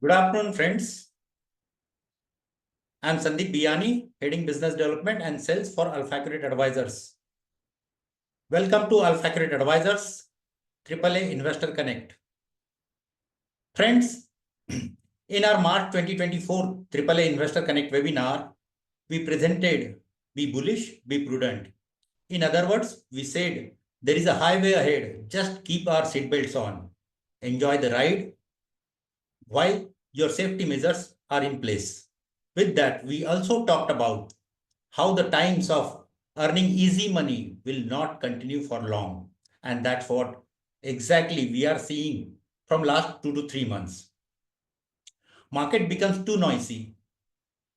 Good afternoon, friends. I'm Sandeep Biyani, heading Business Development and Sales for AlphaCredit Advisors. Welcome to AlphaCredit Advisors, AAA Investor Connect. Friends, in our March 2024 AAA Investor Connect webinar, we presented Be Bullish, Be Prudent. In other words, we said there is a highway ahead, just keep our seatbelts on. Enjoy the ride while your safety measures are in place. With that, we also talked about how the times of earning easy money will not continue for long. And that's what exactly we are seeing from last 2 to 3 months. Market becomes too noisy.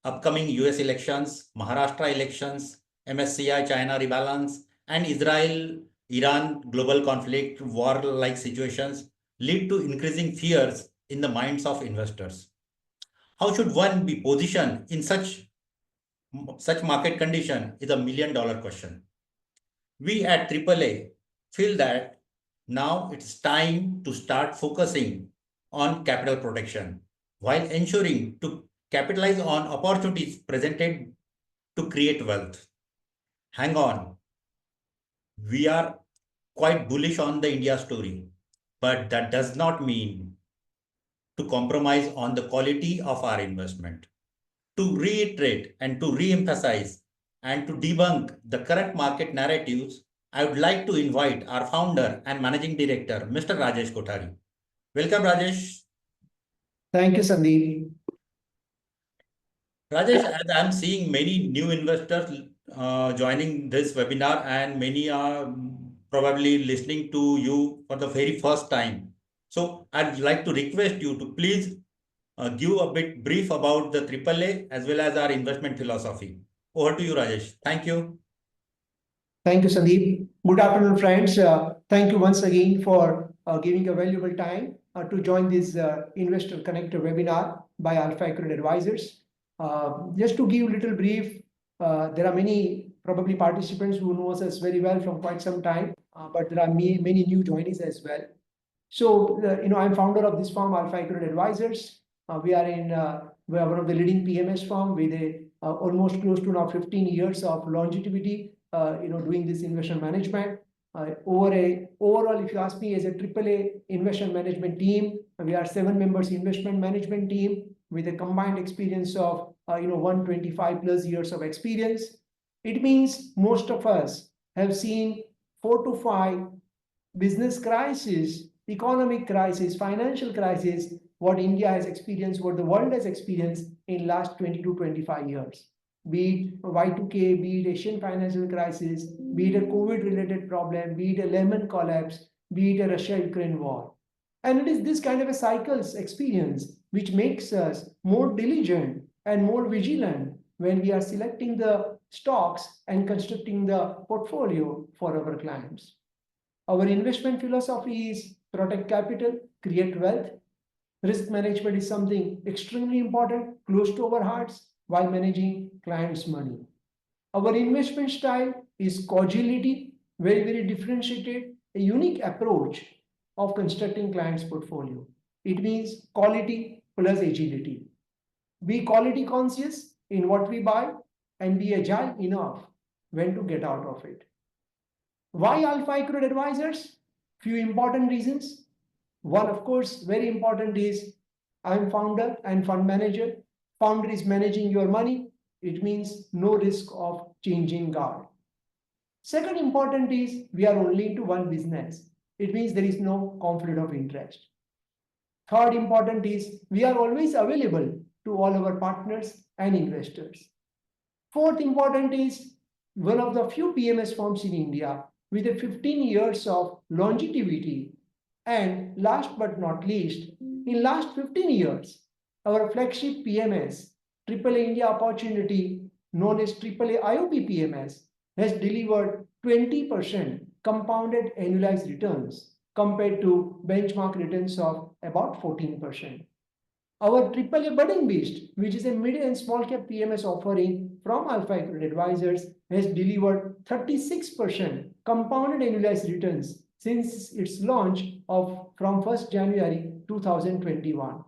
Upcoming US elections, Maharashtra elections, MSCI China rebalance, and Israel-Iran global conflict, war-like situations lead to increasing fears in the minds of investors. How should one be positioned in such market condition is $1 million question. We at AAA feel that now it's time to start focusing on capital protection while ensuring to capitalize on opportunities presented to create wealth. Hang on. We are quite bullish on the India story, but that does not mean to compromise on the quality of our investment. To reiterate and to re-emphasize and to debunk the current market narratives, I would like to invite our founder and managing director, Mr. Rajesh Kothari. Welcome, Rajesh. Thank you, Sandeep. Rajesh, as I'm seeing many new investors joining this webinar and many are probably listening to you for the very first time. So I'd like to request you to please give a bit brief about the AAA as well as our investment philosophy. Over to you, Rajesh. Thank you. Thank you, Sandeep. Good afternoon, friends. Thank you once again for giving a valuable time to join this Investor Connector webinar by AlphaCredit Advisors. Just to give a little brief, there are many probably participants who knows us very well from quite some time, but there are many new joinees as well. So, I'm founder of this firm, AlphaCredit Advisors. We are one of the leading PMS firm with almost close to now 15 years of longevity, doing this investment management. Overall, if you ask me, as a AAA investment management team, we are 7 members investment management team with a combined experience of 125 plus years of experience. It means most of us have seen 4 to 5 business crises, economic crisis, financial crisis, what India has experienced, what the world has experienced in last 20 to 25 years. Be it Y2K, be it Asian financial crisis, be it a COVID-related problem, be it a Lehman collapse, be it a Russia-Ukraine war. And it is this kind of a cycles experience which makes us more diligent and more vigilant when we are selecting the stocks and constructing the portfolio for our clients. Our investment philosophy is protect capital, create wealth. Risk management is something extremely important, close to our hearts, while managing clients' money. Our investment style is causality, very differentiated, a unique approach of constructing clients' portfolio. It means quality plus agility. Be quality conscious in what we buy and be agile enough when to get out of it. Why AlphaCredit Advisors? Few important reasons. One, of course, very important is I'm founder and fund manager. Founder is managing your money. It means no risk of changing guard. Second important is we are only into one business. It means there is no conflict of interest. Third important is we are always available to all our partners and investors. Fourth important is one of the few PMS firms in India with a 15 years of longevity. And last but not least, in last 15 years, our flagship PMS, AAA India Opportunity, known as AAA IOP PMS, has delivered 20% compounded annualized returns compared to benchmark returns of about 14%. Our AAA Budding Beast, which is a mid and small cap PMS offering from AlphaCredit Advisors, has delivered 36% compounded annualized returns since its launch from 1st January 2021.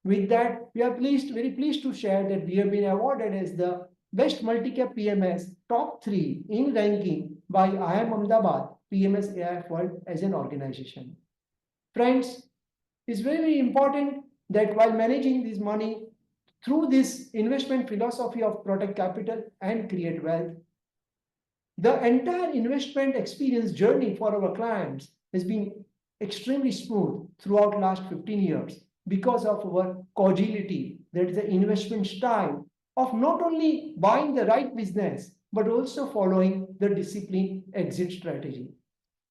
With that, we are very pleased to share that we have been awarded as the Best Multi-Cap PMS Top 3 in ranking by IIM Ahmedabad PMS AIF World as an organization. Friends, it's very important that while managing this money through this investment philosophy of protect capital and create wealth, the entire investment experience journey for our clients has been extremely smooth throughout last 15 years because of our cogility, that is the investment style of not only buying the right business, but also following the disciplined exit strategy.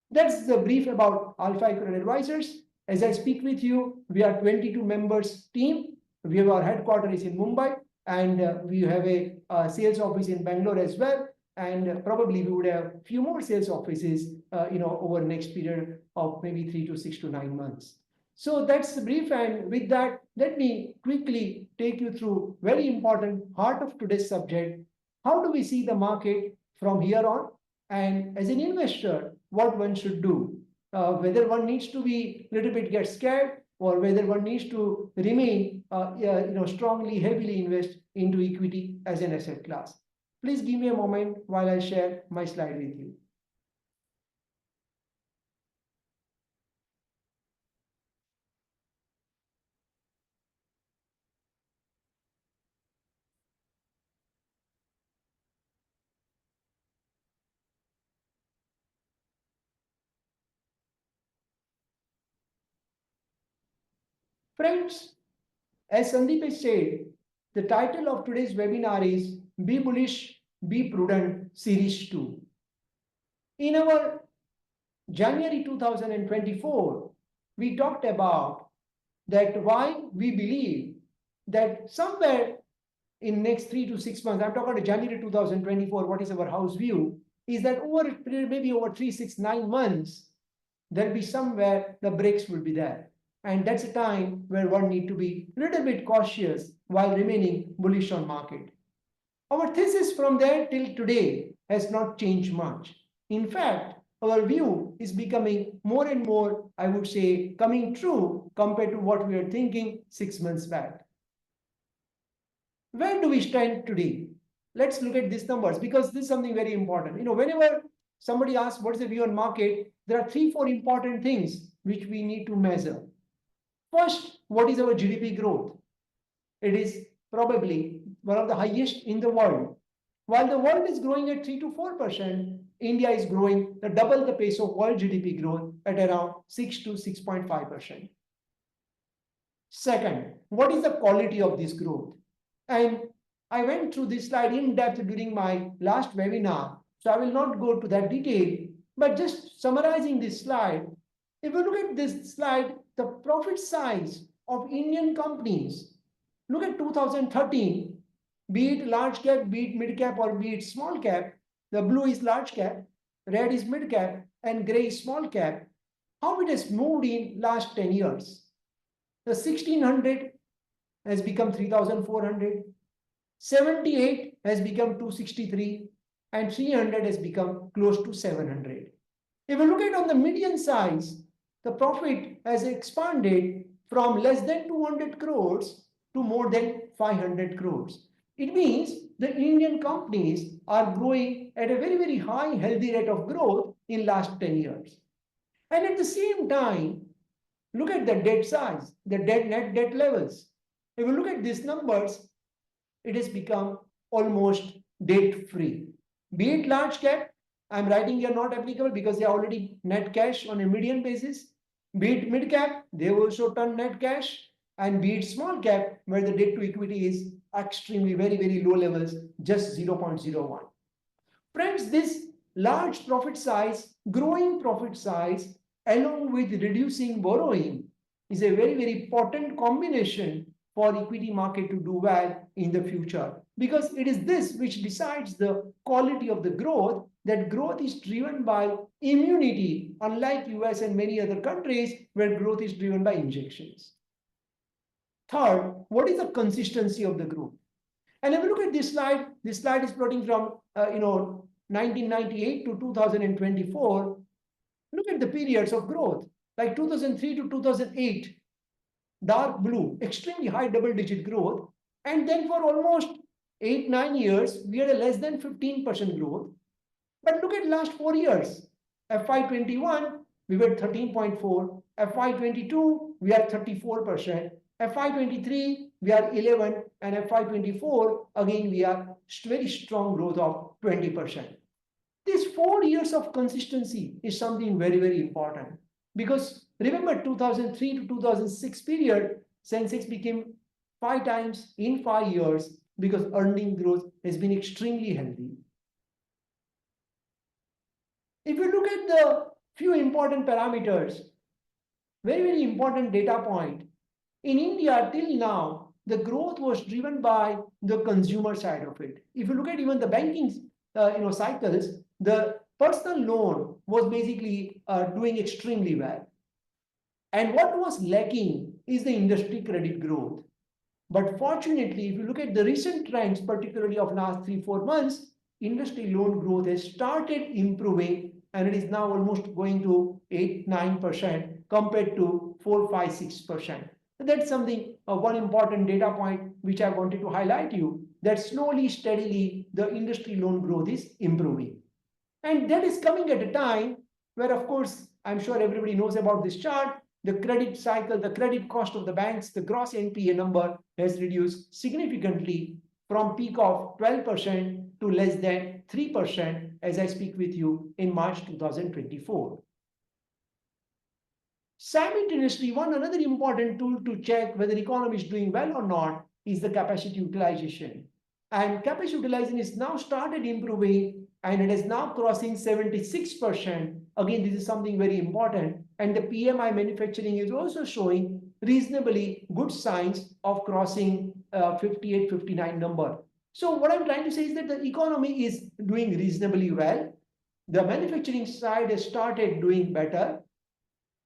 That's the brief about Alpha Accurate Advisors. As I speak with you, we are 22 members team. We have our headquarters in Mumbai, and we have a sales office in Bangalore as well. And probably we would have few more sales offices, over next period of maybe 3 to 6 to 9 months. So that's the brief. And with that, let me quickly take you through very important heart of today's subject. How do we see the market from here on? And as an investor, what one should do, whether one needs to be a little bit get scared, or whether one needs to remain, strongly, heavily invest into equity as an asset class. Please give me a moment while I share my slide with you. Friends, as Sandeep has said, the title of today's webinar is Be Bullish, Be Prudent Series 2. In our January 2024, we talked about that why we believe that somewhere in next 3 to 6 months, I'm talking about January 2024, what is our house view, is that over maybe over 3, 6, 9 months, there'll be somewhere the breaks will be there. And that's a time where one need to be a little bit cautious while remaining bullish on market. Our thesis from there till today has not changed much. In fact, our view is becoming more and more, I would say, coming true compared to what we were thinking 6 months back. Where do we stand today? Let's look at these numbers, because this is something very important. Whenever somebody asks what is the view on market, there are 3, 4 important things which we need to measure. First, what is our GDP growth? It is probably one of the highest in the world. While the world is growing at 3 to 4%, India is growing double the pace of world GDP growth at around 6 to 6.5%. Second, what is the quality of this growth? And I went through this slide in depth during my last webinar, so I will not go to that detail, but just summarizing this slide. If you look at this slide, the profit size of Indian companies, look at 2013, be it large cap, be it mid cap, or be it small cap. The blue is large cap, red is mid cap, and gray is small cap. How it has moved in last 10 years. The 1600 has become 3,400, 78 has become 263, and 300 has become close to 700. If you look at on the median size, the profit has expanded from less than 200 crores to more than 500 crores. It means the Indian companies are growing at a very, very high, healthy rate of growth in last 10 years. And at the same time, look at the debt size, the net debt levels. If you look at these numbers, it has become almost debt-free. Be it large cap, I'm writing here not applicable because they are already net cash on a median basis. Be it mid cap, they also turn net cash. And be it small cap, where the debt to equity is extremely very, very low levels, just 0.01. Friends, this large profit size, growing profit size, along with reducing borrowing, is a very, very important combination for equity market to do well in the future, because it is this which decides the quality of the growth. That growth is driven by immunity, unlike US and many other countries where growth is driven by injections. Third, what is the consistency of the growth? And if you look at this slide is plotting from 1998 to 2024. Look at the periods of growth, like 2003 to 2008. dark blue, extremely high double-digit growth. And then for almost 8-9 years, we had a less than 15% growth. But look at last 4 years. FY21, we were 13.4. FY22, we are 34%. FY23, we are 11. And FY24, again, we are very strong growth of 20%. These 4 years of consistency is something very, very important. Because remember 2003 to 2006 period, Sensex became 5 times in 5 years because earning growth has been extremely healthy. If you look at the few important parameters, very, very important data point. In India, till now, the growth was driven by the consumer side of it. If you look at even the banking cycles, the personal loan was basically doing extremely well. And what was lacking is the industry credit growth. But fortunately, if you look at the recent trends, particularly of last 3-4 months, industry loan growth has started improving, and it is now almost going to 8-9% compared to 4-5-6%. That's something, one important data point which I wanted to highlight you, that slowly, steadily, the industry loan growth is improving. And that is coming at a time where, of course, I'm sure everybody knows about this chart, the credit cycle, the credit cost of the banks, the gross NPA number has reduced significantly from peak of 12% to less than 3% as I speak with you in March 2024. Simultaneously, another important tool to check whether the economy is doing well or not is the capacity utilization. And capacity utilization is now started improving, and it is now crossing 76%. Again, this is something very important. And the PMI manufacturing is also showing reasonably good signs of crossing 58, 59 number. So what I'm trying to say is that the economy is doing reasonably well. The manufacturing side has started doing better.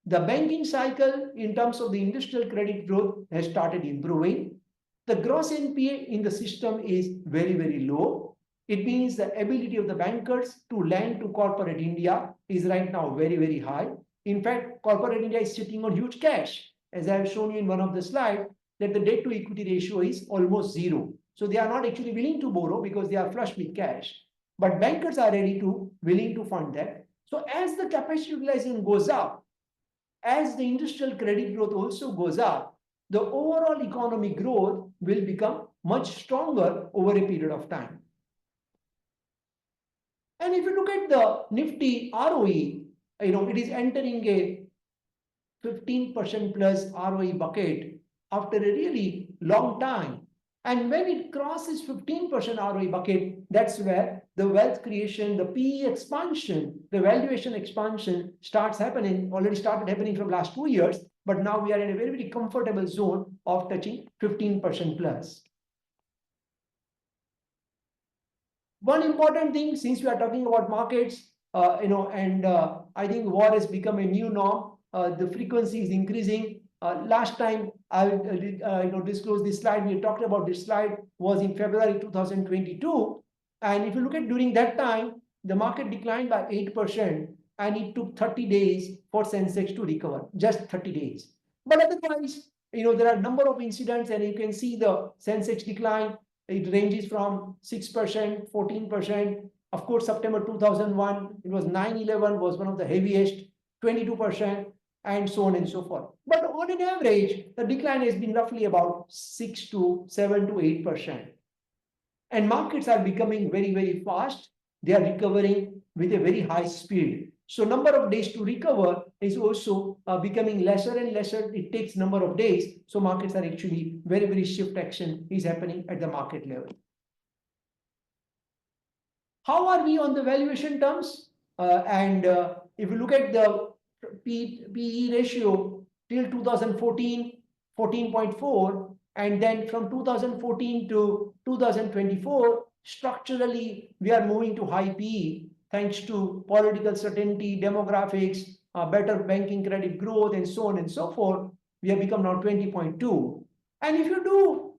The banking cycle in terms of the industrial credit growth has started improving. The gross NPA in the system is very, very low. It means the ability of the bankers to lend to corporate India is right now very, very high. In fact, corporate India is sitting on huge cash. As I have shown you in one of the slides, that the debt to equity ratio is almost zero. So they are not actually willing to borrow because they are flush with cash. But bankers are willing to fund that. So as the capacity utilization goes up, as the industrial credit growth also goes up, the overall economic growth will become much stronger over a period of time. And if you look at the Nifty ROE, it is entering a 15% plus ROE bucket after a really long time. And when it crosses 15% ROE bucket, that's where the wealth creation, the PE expansion, the valuation expansion starts happening, already started happening from last 2 years, but now we are in a very, very comfortable zone of touching 15% plus. One important thing, since we are talking about markets, I think war has become a new norm. The frequency is increasing. Last time I disclosed this slide, we talked about this slide was in February 2022. And if you look at during that time, the market declined by 8% and it took 30 days for Sensex to recover, just 30 days. But otherwise, there are a number of incidents and you can see the Sensex decline. It ranges from 6%, 14%. Of course, September 2001, it was 9/11 was one of the heaviest, 22%, and so on and so forth. But on an average, the decline has been roughly about 6 to 7 to 8%. And markets are becoming very, very fast. They are recovering with a very high speed. So number of days to recover is also becoming lesser and lesser. It takes number of days. So markets are actually very, very shift action is happening at the market level. How are we on the valuation terms? If you look at the PE ratio till 2014, 14.4, and then from 2014 to 2024, structurally, we are moving to high PE thanks to political certainty, demographics, better banking credit growth, and so on and so forth. We have become now 20.2. And if you do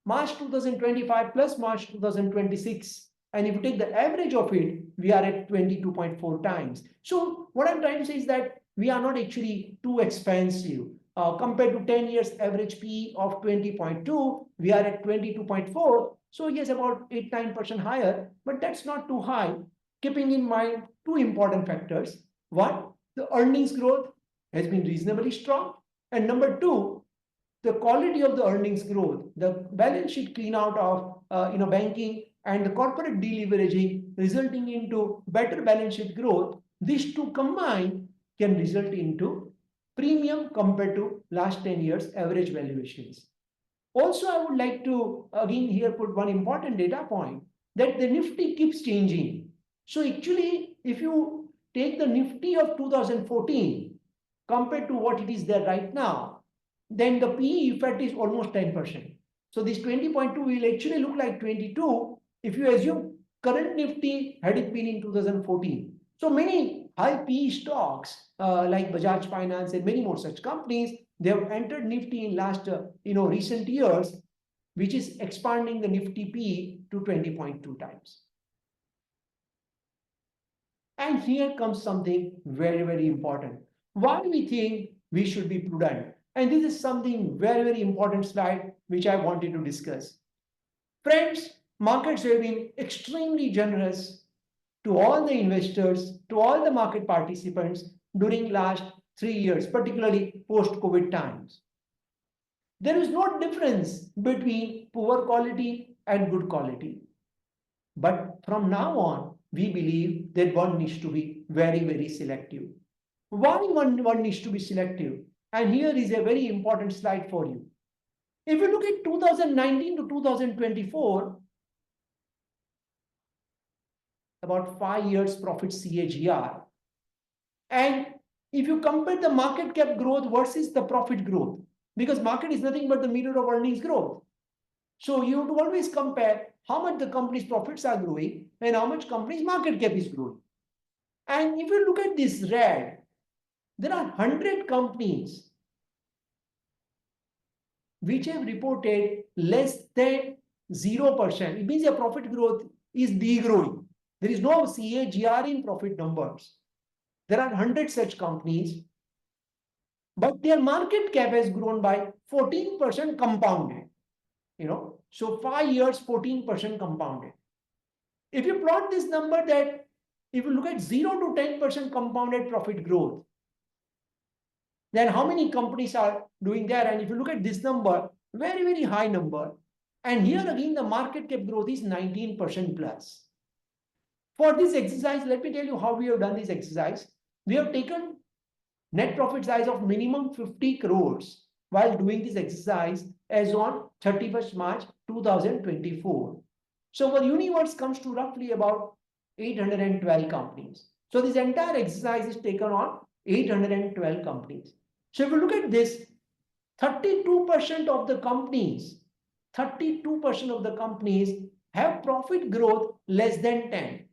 March 2025 plus March 2026, and if you take the average of it, we are at 22.4 times. So what I'm trying to say is that we are not actually too expensive. compared to 10 years average PE of 20.2, we are at 22.4. So yes, about 8-9% higher, but that's not too high, keeping in mind two important factors. One, the earnings growth has been reasonably strong. And number two, the quality of the earnings growth, the balance sheet clean out of banking and the corporate deleveraging resulting into better balance sheet growth, these two combined can result into premium compared to last 10 years average valuations. Also, I would like to again here put one important data point that the Nifty keeps changing. So actually, if you take the Nifty of 2014 compared to what it is there right now, then the PE effect is almost 10%. So this 20.2 will actually look like 22 if you assume current Nifty had it been in 2014. So many high PE stocks like Bajaj Finance and many more such companies, they have entered Nifty in last recent years, which is expanding the Nifty PE to 20.2 times. And here comes something very, very important. Why we think we should be prudent? And this is something very, very important slide which I wanted to discuss. Friends, markets have been extremely generous to all the investors, to all the market participants during last 3 years, particularly post-COVID times. There is no difference between poor quality and good quality. But from now on, we believe that one needs to be very, very selective. Why one needs to be selective? And here is a very important slide for you. If you look at 2019 to 2024, about 5 years profit CAGR, and if you compare the market cap growth versus the profit growth, because market is nothing but the mirror of earnings growth. So you have to always compare how much the company's profits are growing and how much company's market cap is growing. And if you look at this red, there are 100 companies which have reported less than 0%. It means their profit growth is degrowing. There is no CAGR in profit numbers. There are 100 such companies, but their market cap has grown by 14% compounded. So 5 years, 14% compounded. If you plot this number, that if you look at 0 to 10% compounded profit growth, then how many companies are doing that? And if you look at this number, very, very high number. And here again, the market cap growth is 19% plus. For this exercise, let me tell you how we have done this exercise. We have taken net profit size of minimum 50 crores while doing this exercise as on 31st March 2024. So our universe comes to roughly about 812 companies. So this entire exercise is taken on 812 companies. So if you look at this, 32% of the companies, 32% of the companies have profit growth less than 10.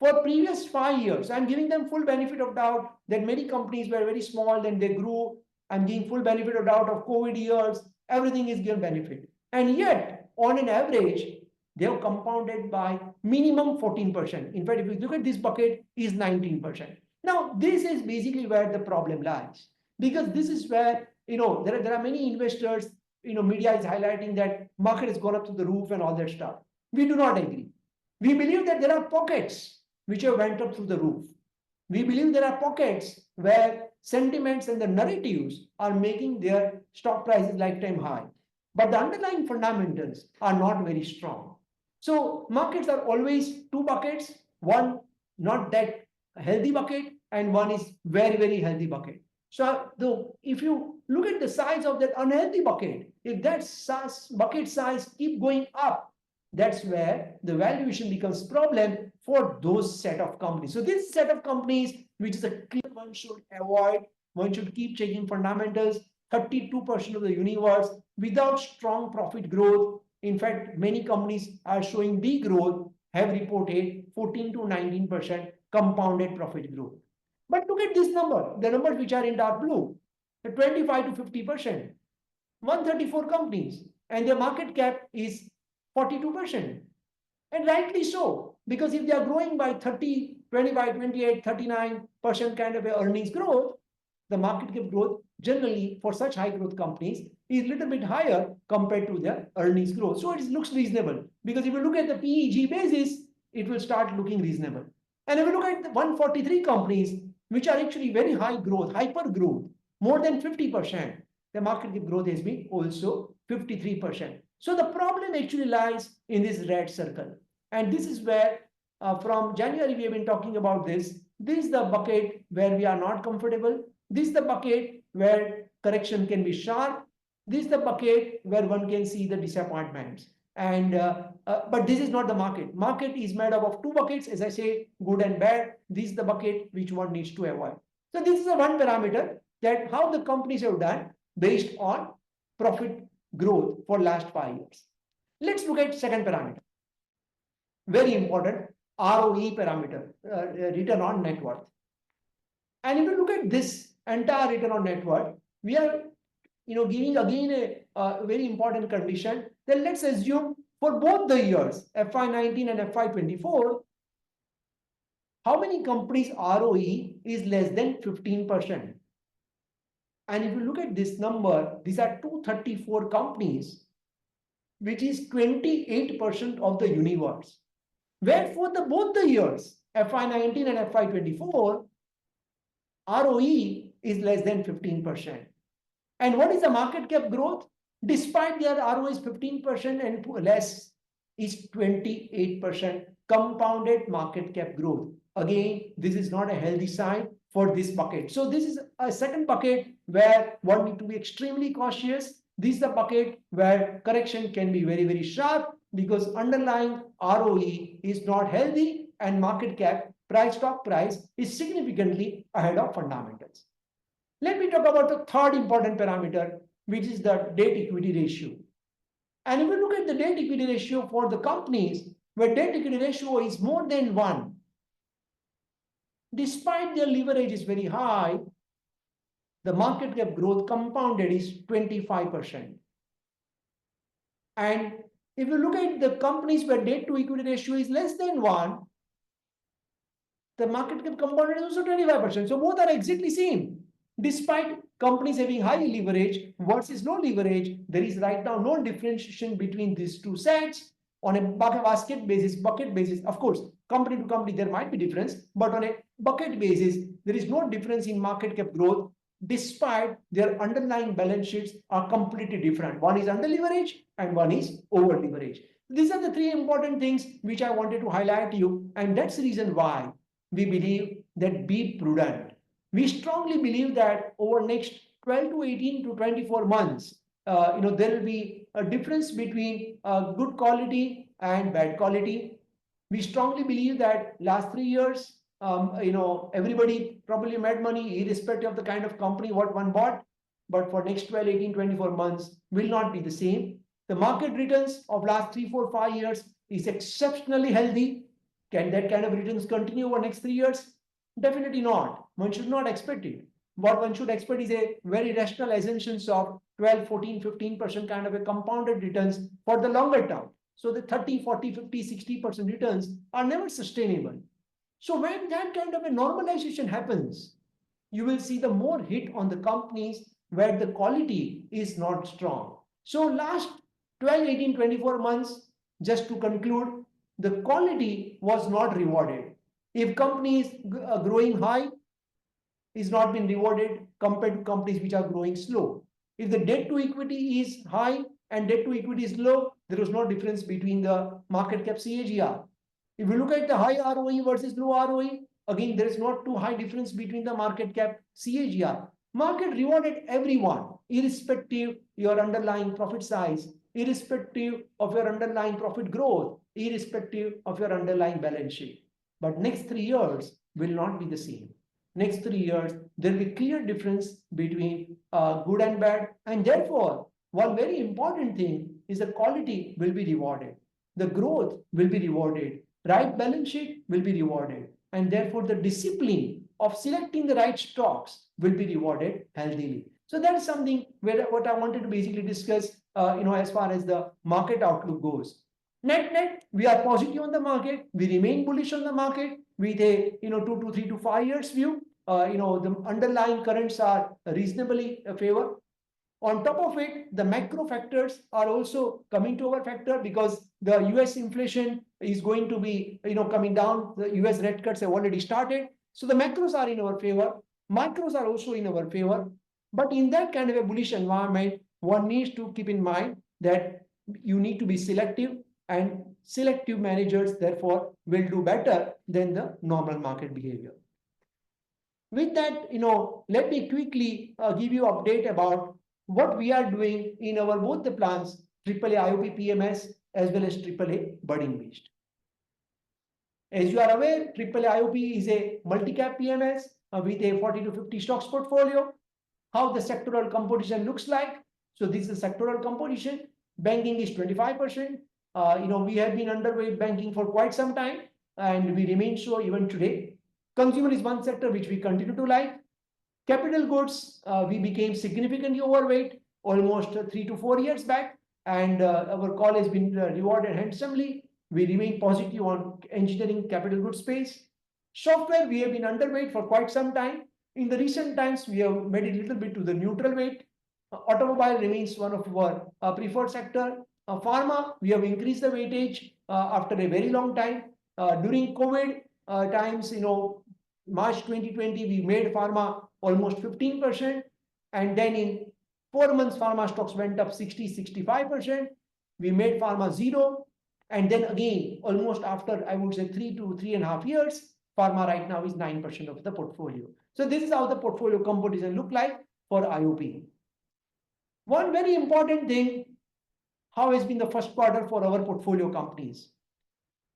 For previous 5 years, I'm giving them full benefit of doubt that many companies were very small, then they grew. I'm giving full benefit of doubt of COVID years. Everything is given benefit. And yet, on an average, they have compounded by minimum 14%. In fact, if you look at this bucket, is 19%. Now, this is basically where the problem lies. Because this is where, there are many investors, media is highlighting that market has gone up to the roof and all that stuff. We do not agree. We believe that there are pockets which have went up through the roof. We believe there are pockets where sentiments and the narratives are making their stock prices lifetime high. But the underlying fundamentals are not very strong. So markets are always two buckets, one not that healthy bucket and one is very, very healthy bucket. So if you look at the size of that unhealthy bucket, if that bucket size keep going up, that's where the valuation becomes problem for those set of companies. So this set of companies, which is a clear one should avoid, one should keep checking fundamentals, 32% of the universe without strong profit growth. In fact, many companies are showing degrowth, have reported 14 to 19% compounded profit growth. But look at this number, the numbers which are in dark blue, the 25 to 50%, 134 companies, and their market cap is 42%. And rightly so, because if they are growing by 30, 25, 28, 39% kind of a earnings growth, the market cap growth generally for such high growth companies is a little bit higher compared to their earnings growth. So it looks reasonable, because if you look at the PEG basis, it will start looking reasonable. And if you look at the 143 companies, which are actually very high growth, hyper growth, more than 50%, the market cap growth has been also 53%. So the problem actually lies in this red circle. And this is where from January we have been talking about this. This is the bucket where we are not comfortable. This is the bucket where correction can be sharp. This is the bucket where one can see the disappointments. And but this is not the market. Market is made up of two buckets, as I say, good and bad. This is the bucket which one needs to avoid. So this is the one parameter, that how the companies have done based on profit growth for last 5 years. Let's look at second parameter. Very important, ROE parameter, return on net worth. And if you look at this entire return on net worth, we are giving again a very important condition. Then let's assume for both the years, FY19 and FY24, how many companies' ROE is less than 15%? And if you look at this number, these are 234 companies, which is 28% of the universe. Where for both the years, FY19 and FY24, ROE is less than 15%. And what is the market cap growth? Despite their ROE is 15% and less, is 28% compounded market cap growth. Again, this is not a healthy sign for this bucket. So this is a second bucket where one need to be extremely cautious. This is the bucket where correction can be very, very sharp, because underlying ROE is not healthy and market cap, stock price is significantly ahead of fundamentals. Let me talk about the third important parameter, which is the debt equity ratio. And if we look at the debt equity ratio for the companies where debt equity ratio is more than 1, despite their leverage is very high, the market cap growth compounded is 25%. And if you look at the companies where debt to equity ratio is less than 1, the market cap compounded is also 25%. So both are exactly same. Despite companies having high leverage versus low leverage, there is right now no differentiation between these two sets. On a bucket basis, of course, company to company, there might be difference, but on a bucket basis, there is no difference in market cap growth, despite their underlying balance sheets are completely different. One is under leverage and one is over leverage. These are the three important things which I wanted to highlight to you. And that's the reason why we believe that be prudent. We strongly believe that over next 12 to 18 to 24 months, there will be a difference between good quality and bad quality. We strongly believe that last 3 years, everybody probably made money irrespective of the kind of company what one bought. But for next 12, 18, 24 months will not be the same. The market returns of last 3, 4, 5 years is exceptionally healthy. Can that kind of returns continue over next 3 years? Definitely not. One should not expect it. What one should expect is a very rational assumptions of 12, 14, 15% kind of a compounded returns for the longer term. So the 30, 40, 50, 60% returns are never sustainable. So when that kind of a normalization happens, you will see the more hit on the companies where the quality is not strong. So last 12, 18, 24 months, just to conclude, the quality was not rewarded. If company is growing high, is not been rewarded compared to companies which are growing slow. If the debt to equity is high and debt to equity is low, there is no difference between the market cap CAGR. If you look at the high ROE versus low ROE, again, there is not too high difference between the market cap CAGR. Market rewarded everyone, irrespective your underlying profit size, irrespective of your underlying profit growth, irrespective of your underlying balance sheet. But next 3 years will not be the same. Next 3 years, there will be clear difference between good and bad. And therefore, one very important thing is the quality will be rewarded. The growth will be rewarded. Right balance sheet will be rewarded. And therefore, the discipline of selecting the right stocks will be rewarded healthily. So that is something where what I wanted to basically discuss, as far as the market outlook goes. Net, we are positive on the market. We remain bullish on the market with a 2 to 3 to 5 years view. the underlying currents are reasonably favor. On top of it, the macro factors are also coming to our factor because the US inflation is going to be, coming down. The US rate cuts have already started. So the macros are in our favor. Micros are also in our favor. But in that kind of a bullish environment, one needs to keep in mind that you need to be selective, and selective managers, therefore, will do better than the normal market behavior. With that, let me quickly give you update about what we are doing in our both the plans, AAA IOP PMS as well as AAA budding based. As you are aware, AAA IOP is a multi-cap PMS with a 40 to 50 stocks portfolio. How the sectoral composition looks like. So this is sectoral composition. Banking is 25%. We have been underweight banking for quite some time, and we remain so even today. Consumer is one sector which we continue to like. Capital goods, we became significantly overweight almost 3 to 4 years back, and our call has been rewarded handsomely. We remain positive on engineering capital goods space. Software, we have been underweight for quite some time. In the recent times, we have made it a little bit to the neutral weight. Automobile remains one of our preferred sector. Pharma, we have increased the weightage after a very long time. During COVID times, March 2020, we made pharma almost 15%. And then in 4 months, pharma stocks went up 65%. We made pharma zero. And then again, almost after, I would say 3 to 3.5 years, pharma right now is 9% of the portfolio. So this is how the portfolio composition look like for IOP. One very important thing, how has been the first quarter for our portfolio companies?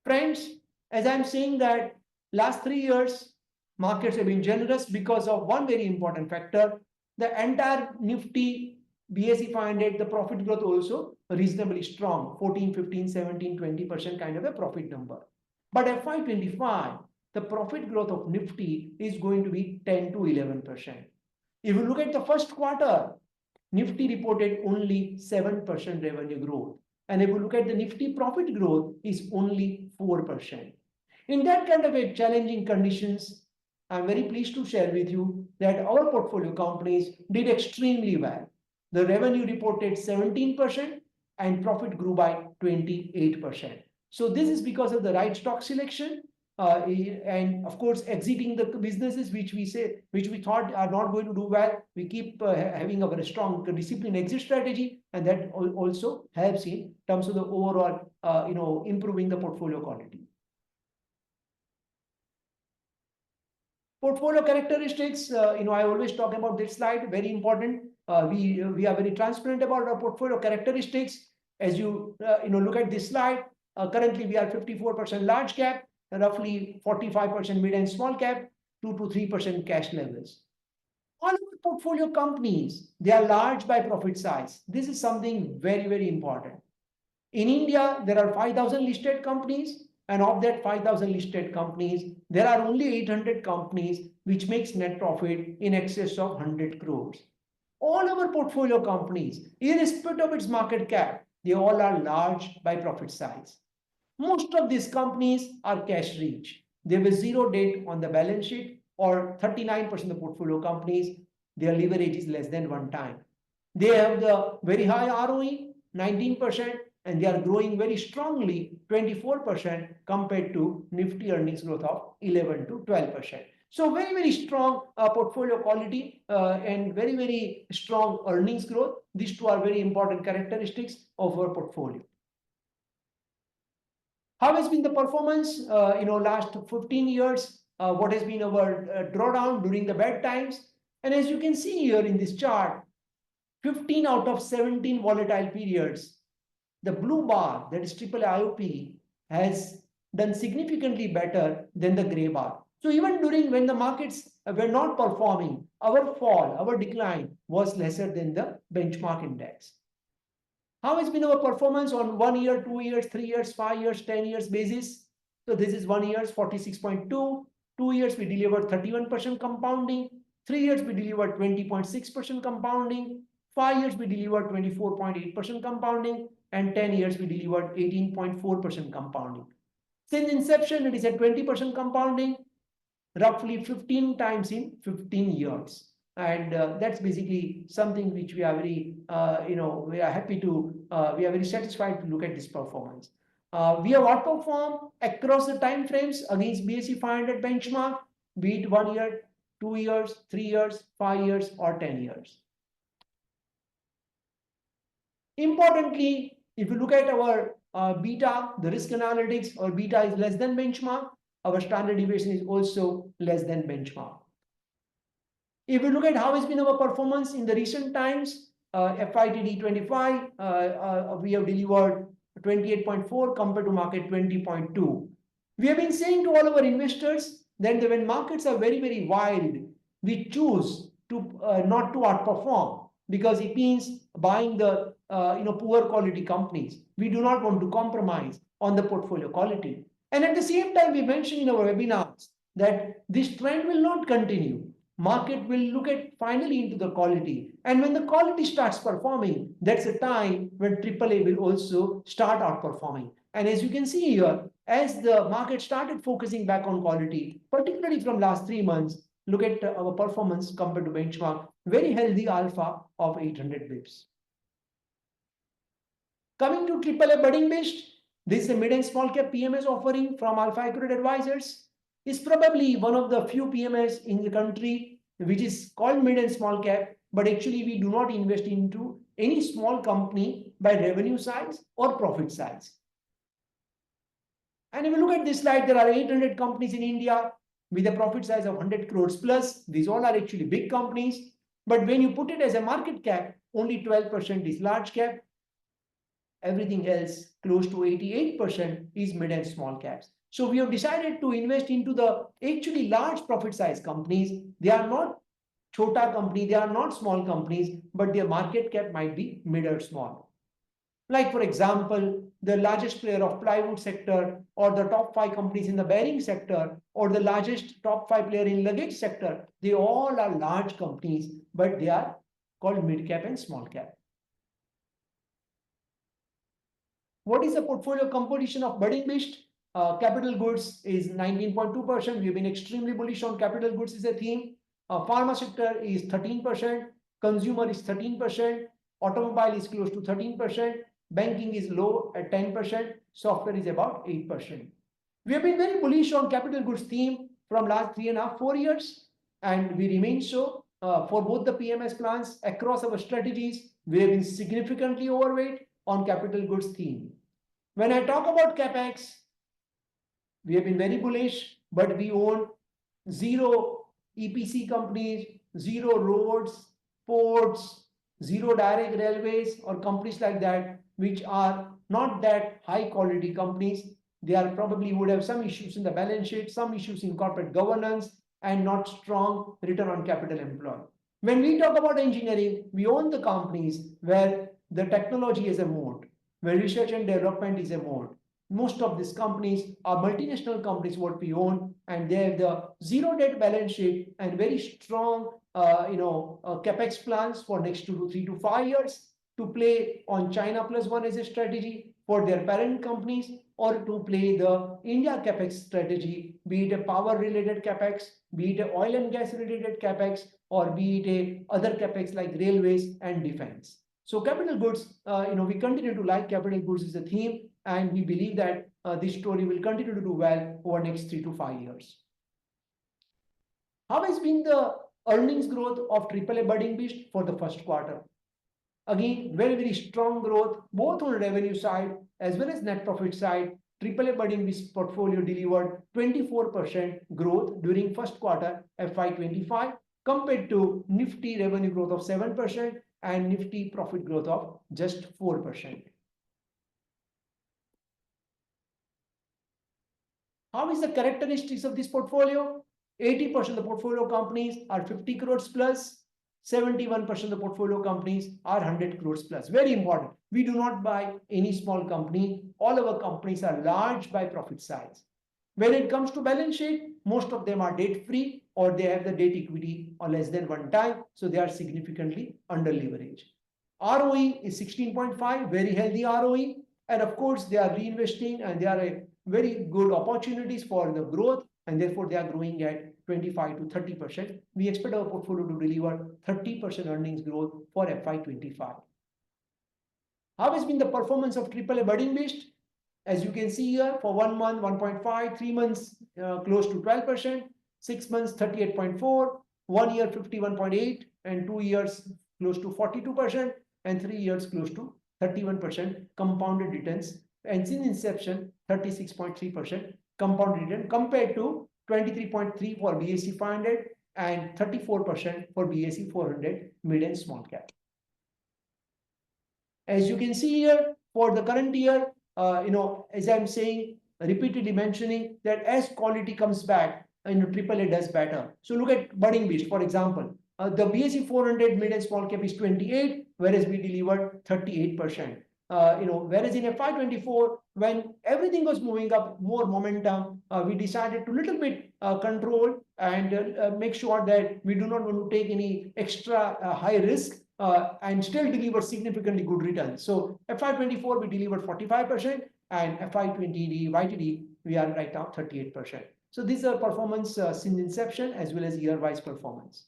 Friends, as I'm saying that last 3 years, markets have been generous because of one very important factor. The entire Nifty BSE 500, the profit growth also reasonably strong, 14, 15, 17, 20% kind of a profit number. But FY25, the profit growth of Nifty is going to be 10 to 11%. If you look at the first quarter, Nifty reported only 7% revenue growth. And if you look at the Nifty profit growth, is only 4%. In that kind of a challenging conditions, I'm very pleased to share with you that our portfolio companies did extremely well. The revenue reported 17% and profit grew by 28%. So this is because of the right stock selection and of course exiting the businesses which we thought are not going to do well. We keep having a very strong discipline exit strategy, and that also helps in terms of the overall improving the portfolio quality. Portfolio characteristics, I always talk about this slide, very important. We are very transparent about our portfolio characteristics. As you look at this slide, currently we are 54% large cap, roughly 45% mid and small cap, 2 to 3% cash levels. All of the portfolio companies, they are large by profit size. This is something very, very important. In India, there are 5,000 listed companies. And of that 5,000 listed companies, there are only 800 companies which makes net profit in excess of 100 crores. All our portfolio companies, irrespective of its market cap, they all are large by profit size. Most of these companies are cash rich. They have zero debt on the balance sheet, or 39% of the portfolio companies, their leverage is less than 1 time. They have the very high ROE, 19%. And they are growing very strongly, 24% compared to Nifty earnings growth of 11 to 12%. So very, very strong portfolio quality and very, very strong earnings growth. These two are very important characteristics of our portfolio. How has been the performance? Last 15 years, what has been our drawdown during the bad times? And as you can see here in this chart, 15 out of 17 volatile periods, the blue bar, that is AAA IOP, has done significantly better than the gray bar. So even during when the markets were not performing, our fall, our decline was lesser than the benchmark index. How has been our performance on 1 year, 2 years, 3 years, 5 years, 10 years basis? So this is 1 year, 46.2. 2 years, we delivered 31% compounding. 3 years, we delivered 20.6% compounding. 5 years, we delivered 24.8% compounding. And 10 years, we delivered 18.4% compounding. Since inception, it is at 20% compounding. roughly 15 times in 15 years. And that's basically something which we are very, we are happy to, we are very satisfied to look at this performance. We have outperformed across the time frames against BSE 500 benchmark, be it 1 year, 2 years, 3 years, 5 years, or 10 years. Importantly, if you look at our beta, the risk analytics, our beta is less than benchmark. Our standard deviation is also less than benchmark. If you look at how has been our performance in the recent times, FITD 25, we have delivered 28.4 compared to market 20.2. We have been saying to all our investors that when markets are very, very wild, we choose to not to outperform, because it means buying the poor quality companies. We do not want to compromise on the portfolio quality. And at the same time, we mentioned in our webinars that this trend will not continue. Market will look at finally into the quality. And when the quality starts performing, that's a time when AAA will also start outperforming. And as you can see here, as the market started focusing back on quality, particularly from last 3 months, look at our performance compared to benchmark, very healthy alpha of 800 bips. Coming to AAA Budding Best, this is a mid and small cap PMS offering from Alpha Accurate Advisors. Is probably one of the few PMS in the country which is called mid and small cap, but actually we do not invest into any small company by revenue size or profit size. And if you look at this slide, there are 800 companies in India with a profit size of 100 crores plus. These all are actually big companies. But when you put it as a market cap, only 12% is large cap. Everything else, close to 88%, is mid and small caps. So we have decided to invest into the actually large profit size companies. They are not chota company, they are not small companies, but their market cap might be mid or small. Like for example, the largest player of plywood sector, or the top 5 companies in the bearing sector, or the largest top 5 player in luggage sector, they all are large companies, but they are called mid cap and small cap. What is the portfolio composition of Budding Best? Capital goods is 19.2%. We've been extremely bullish on capital goods as a theme. Pharma sector is 13%. Consumer is 13%. Automobile is close to 13%. Banking is low at 10%. Software is about 8%. We have been very bullish on capital goods theme from last 3.5, 4 years. And we remain so for both the PMS plans across our strategies. We have been significantly overweight on capital goods theme. When I talk about CapEx, we have been very bullish, but we own 0 EPC companies, 0 roads, ports, 0 direct railways, or companies like that, which are not that high quality companies. They are probably would have some issues in the balance sheet, some issues in corporate governance, and not strong return on capital employed. When we talk about engineering, we own the companies where the technology is a moat, where research and development is a moat. Most of these companies are multinational companies what we own, and they have the 0 debt balance sheet and very strong capex plans for next 2 to 3 to 5 years to play on China plus one as a strategy for their parent companies, or to play the India capex strategy, be it a power related capex, be it a oil and gas related capex, or be it a other capex like railways and defense. So capital goods, we continue to like capital goods as a theme, and we believe that this story will continue to do well over next 3 to 5 years. How has been the earnings growth of AAA Budding Best for the first quarter? Again, very, very strong growth, both on revenue side as well as net profit side. AAA Budding Best portfolio delivered 24% growth during first quarter FY25 compared to Nifty revenue growth of 7% and Nifty profit growth of just 4%. How is the characteristics of this portfolio? 80% of the portfolio companies are 50 crores plus, 71% of the portfolio companies are 100 crores plus. Very important. We do not buy any small company. All our companies are large by profit size. When it comes to balance sheet, most of them are debt free, or they have the debt equity or less than 1 time. So they are significantly under leveraged. ROE is 16.5, very healthy ROE. And of course, they are reinvesting, and they are a very good opportunities for the growth, and therefore they are growing at 25 to 30%. We expect our portfolio to deliver 30% earnings growth for FY25. How has been the performance of AAA Budding Beast? As you can see here, for 1 month, 1.5, 3 months, close to 12%, 6 months, 38.4, 1 year, 51.8, and 2 years, close to 42%, and 3 years, close to 31% compounded returns. And since inception, 36.3% compounded return compared to 23.3 for BSE 500 and 34% for BSE 400 mid and small cap. As you can see here, for the current year, as I'm saying, repeatedly mentioning that as quality comes back, AAA does better. So look at Budding Beast, for example. The BSE 400 mid and small cap is 28, whereas we delivered 38%. Whereas in FY24, when everything was moving up, more momentum, we decided to little bit control and make sure that we do not want to take any extra high risk and still deliver significantly good returns. So FY24, we delivered 45%, and FY20 YTD, we are right now 38%. So these are performance since inception as well as year-wise performance.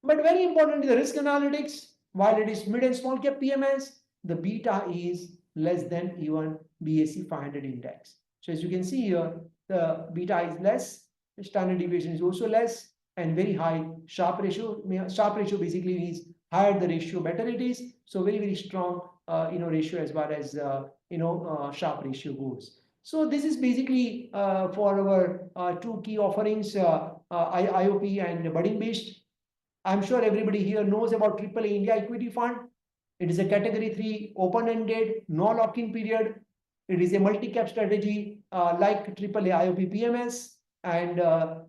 But very importantly, the risk analytics, while it is mid and small cap PMS, the beta is less than even BSE 500 index. So as you can see here, the beta is less, standard deviation is also less, and very high Sharpe ratio. Sharpe ratio basically means higher the ratio, better it is. So very, very strong, ratio as far as, Sharpe ratio goes. So this is basically for our two key offerings, IOP and Budding Beast. I'm sure everybody here knows about AAA India Equity Fund. It is a category 3, open-ended, no lock-in period. It is a multi-cap strategy like AAA IOP PMS. And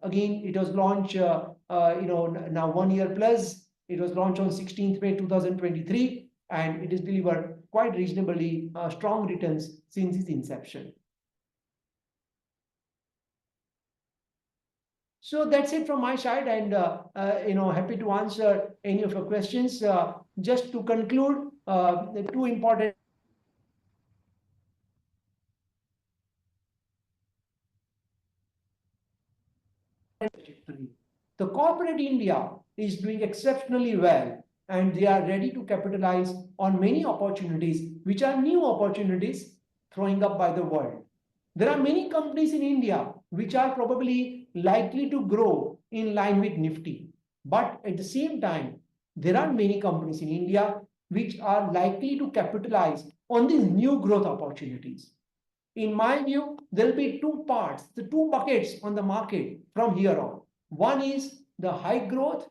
again, it was launched, now 1 year plus. It was launched on 16th May 2023, and it has delivered quite reasonably strong returns since its inception. So that's it from my side, and happy to answer any of your questions. Just to conclude, the two important the corporate India is doing exceptionally well, and they are ready to capitalize on many opportunities, which are new opportunities throwing up by the world. There are many companies in India which are probably likely to grow in line with Nifty. But at the same time, there are many companies in India which are likely to capitalize on these new growth opportunities. In my view, there will be two parts, the two buckets on the market from here on. One is the high growth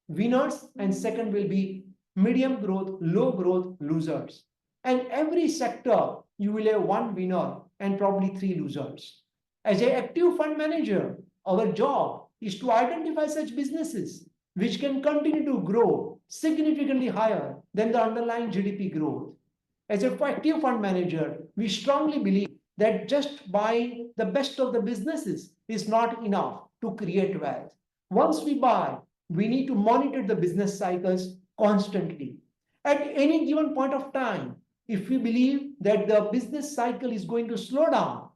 winners, and second will be medium growth, low growth losers. And every sector, you will have one winner and probably 3 losers. As an active fund manager, our job is to identify such businesses which can continue to grow significantly higher than the underlying GDP growth. As an active fund manager, we strongly believe that just buying the best of the businesses is not enough to create wealth. Once we buy, we need to monitor the business cycles constantly. At any given point of time, if we believe that the business cycle is going to slow down,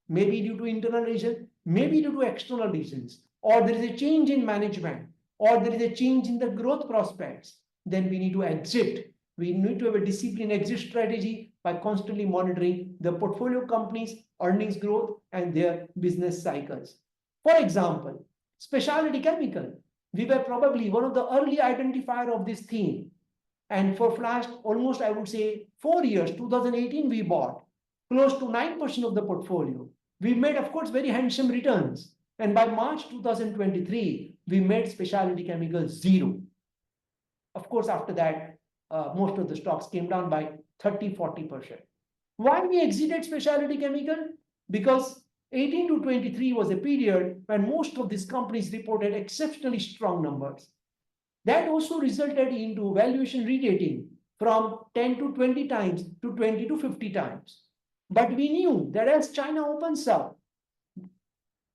maybe due to internal reasons, maybe due to external reasons, or there is a change in management, or there is a change in the growth prospects, then we need to exit. We need to have a disciplined exit strategy by constantly monitoring the portfolio companies' earnings growth and their business cycles. For example, specialty chemical. We were probably one of the early identifiers of this theme. And for last almost, I would say, 4 years, 2018, we bought close to 9% of the portfolio. We made, of course, very handsome returns. And by March 2023, we made specialty chemicals 0. Of course, after that, most of the stocks came down by 30-40%. Why we exited specialty chemical? Because 18 to 23 was a period when most of these companies reported exceptionally strong numbers. That also resulted into valuation re-rating from 10 to 20 times to 20 to 50 times. But we knew that as China opens up,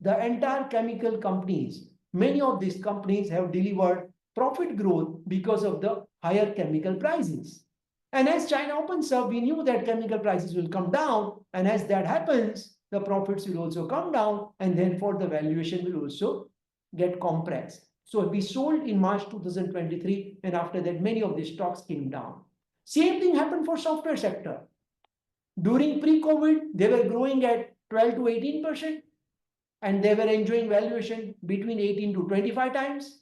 the entire chemical companies, many of these companies have delivered profit growth because of the higher chemical prices. And as China opens up, we knew that chemical prices will come down. And as that happens, the profits will also come down. And therefore, the valuation will also get compressed. So we sold in March 2023, and after that, many of these stocks came down. Same thing happened for software sector. During pre-COVID, they were growing at 12 to 18%, and they were enjoying valuation between 18 to 25 times.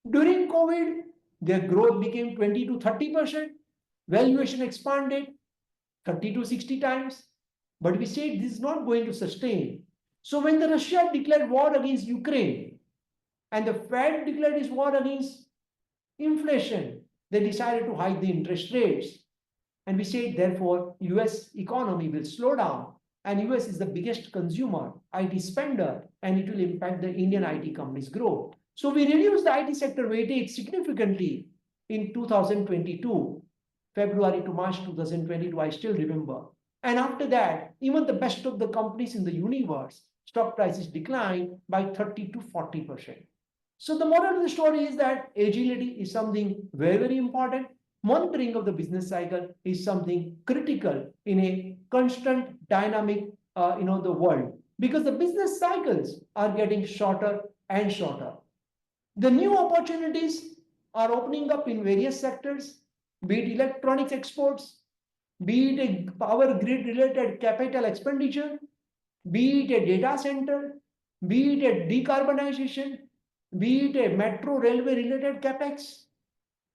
During COVID, their growth became 20 to 30%, valuation expanded 30 to 60 times. But we said this is not going to sustain. So when the Russia declared war against Ukraine and the Fed declared its war against inflation, they decided to hike the interest rates. And we said, therefore, US economy will slow down, and US is the biggest consumer, IT spender, and it will impact the Indian IT companies' growth. So we reduced the IT sector weightage significantly in 2022, February to March 2022, I still remember. And after that, even the best of the companies in the universe, stock prices declined by 30 to 40%. So the moral of the story is that agility is something very, very important. Monitoring of the business cycle is something critical in a constant dynamic, the world, because the business cycles are getting shorter and shorter. The new opportunities are opening up in various sectors, be it electronics exports, be it a power grid related capital expenditure, be it a data center, be it a decarbonization, be it a metro railway related capex,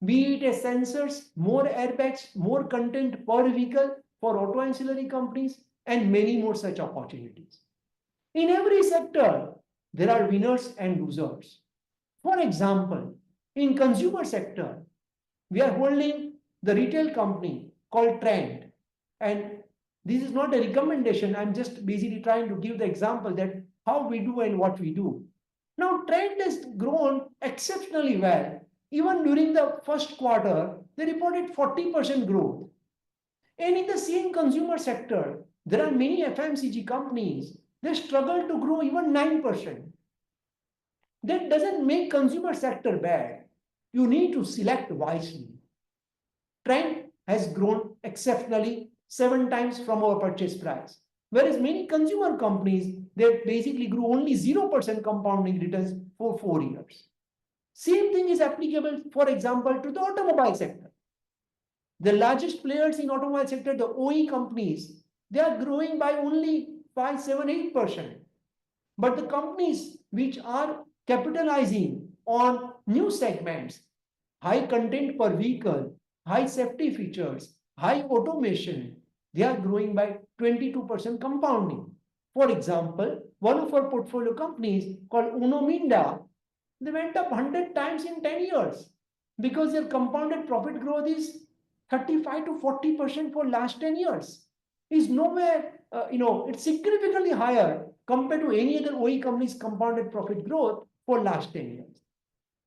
be it a sensors, more airbags, more content per vehicle for auto ancillary companies, and many more such opportunities. In every sector, there are winners and losers. For example, in consumer sector, we are holding the retail company called Trend. And this is not a recommendation. I'm just basically trying to give the example that how we do and what we do. Now, Trend has grown exceptionally well. Even during the first quarter, they reported 40% growth. And in the same consumer sector, there are many FMCG companies, they struggle to grow even 9%. That doesn't make consumer sector bad. You need to select wisely. Trend has grown exceptionally 7 times from our purchase price. Whereas many consumer companies, they basically grew only 0% compounding returns for 4 years. Same thing is applicable, for example, to the automobile sector. The largest players in automobile sector, the OE companies, they are growing by only 5, 7, 8%. But the companies which are capitalizing on new segments, high content per vehicle, high safety features, high automation, they are growing by 22% compounding. For example, one of our portfolio companies called Uno Minda, they went up 100 times in 10 years because their compounded profit growth is 35 to 40% for last 10 years. Is nowhere, it's significantly higher compared to any other OE company's compounded profit growth for last 10 years.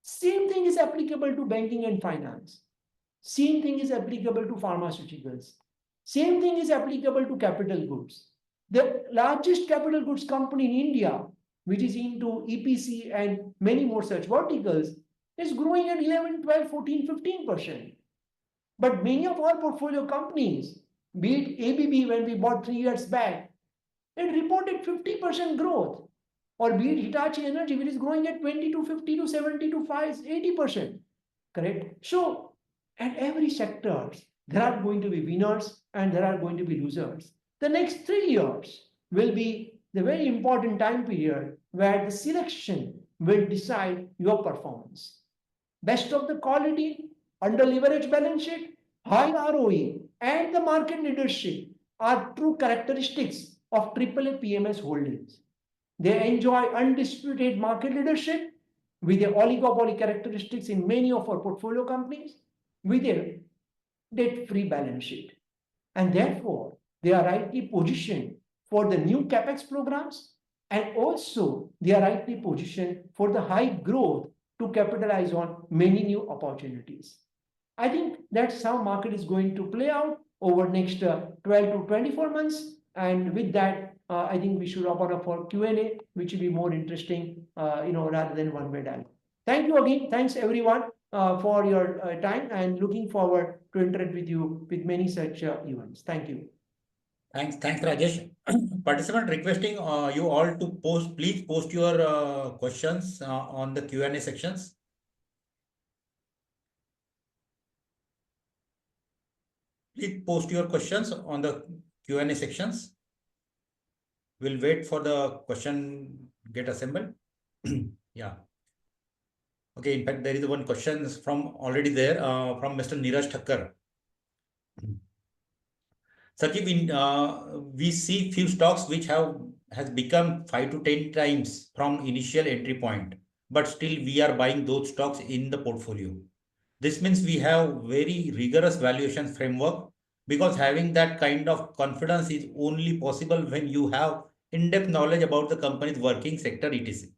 Same thing is applicable to banking and finance. Same thing is applicable to pharmaceuticals. Same thing is applicable to capital goods. The largest capital goods company in India, which is into EPC and many more such verticals, is growing at 11, 12, 14, 15%. But many of our portfolio companies, be it ABB when we bought 3 years back, it reported 50% growth. Or be it Hitachi Energy, which is growing at 20 to 50 to 70 to 5, 80%. Correct? So, at every sector, there are going to be winners and there are going to be losers. The next 3 years will be the very important time period where the selection will decide your performance. Best of the quality, under leveraged balance sheet, high ROE, and the market leadership are true characteristics of AAA PMS holdings. They enjoy undisputed market leadership with the oligopoly characteristics in many of our portfolio companies with a debt-free balance sheet. And therefore, they are rightly positioned for the new capex programs, and also they are rightly positioned for the high growth to capitalize on many new opportunities. I think that's how market is going to play out over next 12 to 24 months. And with that, I think we should open up for Q&A, which will be more interesting, rather than one-way dialogue. Thank you again. Thanks everyone for your time, and looking forward to interact with you with many such events. Thank you. Thanks, Rajesh. Participant requesting you all to please post your questions on the Q&A sections. Please post your questions on the Q&A sections. We'll wait for the question get assembled. Yeah. Okay, in fact, there is one question from already there from Mr. Neeraj Thakkar. Sarji, we see few stocks which has become 5 to 10 times from initial entry point, but still we are buying those stocks in the portfolio. This means we have very rigorous valuation framework, because having that kind of confidence is only possible when you have in-depth knowledge about the company's working sector, etc.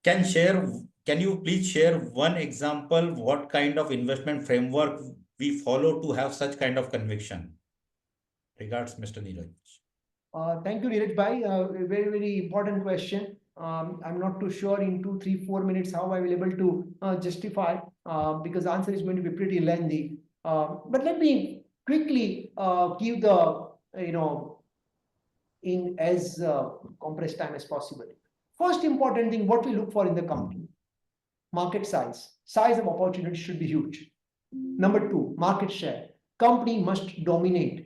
Can you please share one example what kind of investment framework we follow to have such kind of conviction? Regards, Mr. Neeraj. Thank you, Neeraj Bhai. A very, very important question. I'm not too sure in 2, 3, 4 minutes how I will able to justify, because the answer is going to be pretty lengthy. But let me quickly give the, in as compressed time as possible. First important thing, what we look for in the company: market size. Size of opportunity should be huge. Number 2, market share. Company must dominate.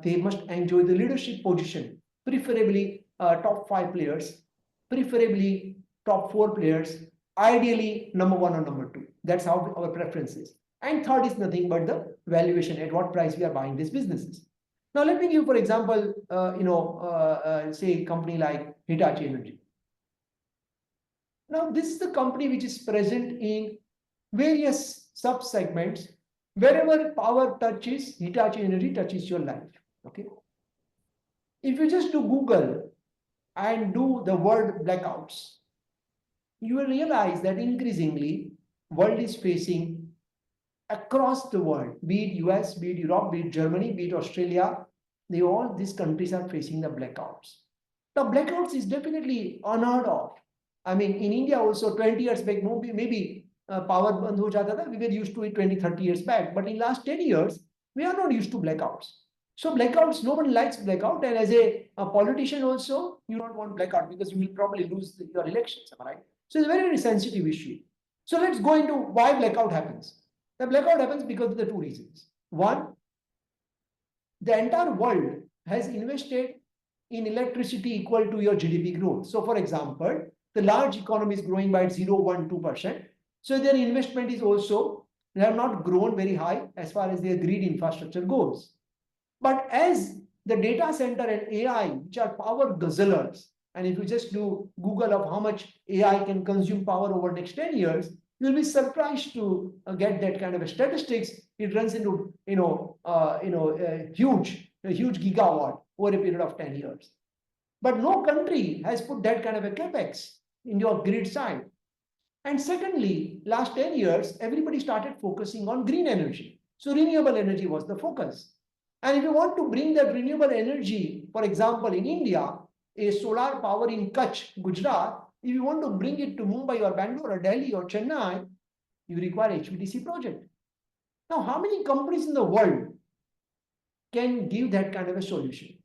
They must enjoy the leadership position, preferably top 5 players, preferably top 4 players, ideally number 1 or number 2. That's how our preference is. And third is nothing but the valuation, at what price we are buying these businesses. Now, let me give, for example, say a company like Hitachi Energy. Now, this is the company which is present in various sub-segments. Wherever power touches, Hitachi Energy touches your life. Okay. If you just do Google and do the word blackouts, you will realize that increasingly world is facing across the world, be it US, be it Europe, be it Germany, be it Australia, all these countries are facing the blackouts. Now, blackouts is definitely unheard of. I mean, in India also 20 years back, maybe power band ho jata tha. We were used to it 20, 30 years back. But in last 10 years, we are not used to blackouts. So blackouts, nobody likes blackout. And as a politician also, you don't want blackout because you will probably lose your elections, right? So it's a very, very sensitive issue. So let's go into why blackout happens. The blackout happens because of the 2 reasons. One, the entire world has invested in electricity equal to your GDP growth. So for example, the large economy is growing by 0, 1, 2%. So their investment is also, they have not grown very high as far as their grid infrastructure goes. But as the data center and AI, which are power guzzlers, and if you just do Google of how much AI can consume power over the next 10 years, you'll be surprised to get that kind of a statistics. It runs into a huge gigawatt over a period of 10 years. But no country has put that kind of a capex in your grid side. And secondly, last 10 years, everybody started focusing on green energy. So renewable energy was the focus. And if you want to bring that renewable energy, for example, in India, a solar power in Kutch, Gujarat, if you want to bring it to Mumbai or Bangalore or Delhi or Chennai, you require HVDC project. Now, how many companies in the world can give that kind of a solution?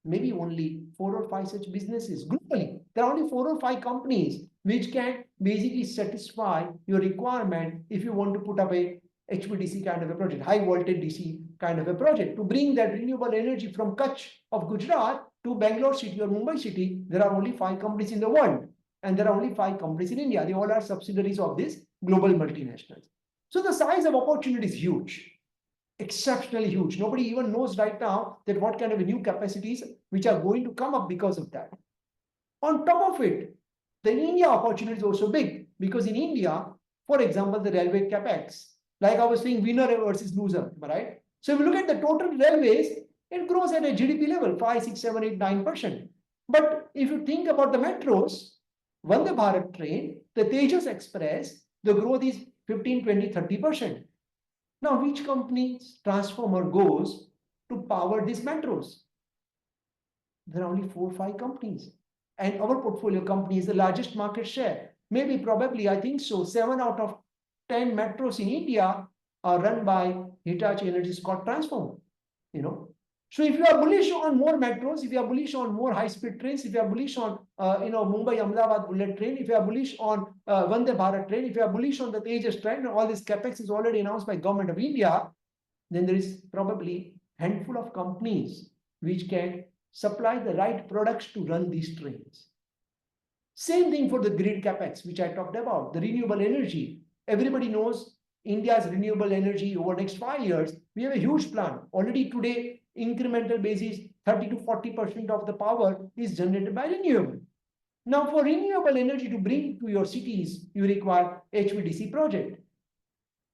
Maybe only 4 or 5 such businesses globally. There are only 4 or 5 companies which can basically satisfy your requirement if you want to put up a HVDC kind of a project, high voltage DC kind of a project. To bring that renewable energy from Kutch of Gujarat to Bangalore city or Mumbai city, there are only 5 companies in the world. And there are only 5 companies in India. They all are subsidiaries of these global multinationals. So the size of opportunity is huge. Exceptionally huge. Nobody even knows right now that what kind of new capacities which are going to come up because of that. On top of it, the India opportunity is also big, because in India, for example, the railway capex, like I was saying, winner versus loser, right? So if you look at the total railways, it grows at a GDP level, 5, 6, 7, 8, 9%. But if you think about the metros, Vande Bharat train, the Tejas Express, the growth is 15, 20, 30%. Now, which company's transformer goes to power these metros? There are only 4 or 5 companies. And our portfolio company is the largest market share. Maybe, probably, I think so, 7 out of 10 metros in India are run by Hitachi Energy Scott Transformer. So if you are bullish on more metros, if you are bullish on more high-speed trains, if you are bullish on Mumbai Ahmedabad bullet train, if you are bullish on Vande Bharat train, if you are bullish on the Tejas train, and all this capex is already announced by Government of India, then there is probably handful of companies which can supply the right products to run these trains. Same thing for the grid capex, which I talked about, the renewable energy. Everybody knows India's renewable energy over next 5 years. We have a huge plan. Already today, incremental basis, 30 to 40% of the power is generated by renewable. Now, for renewable energy to bring to your cities, you require HVDC project.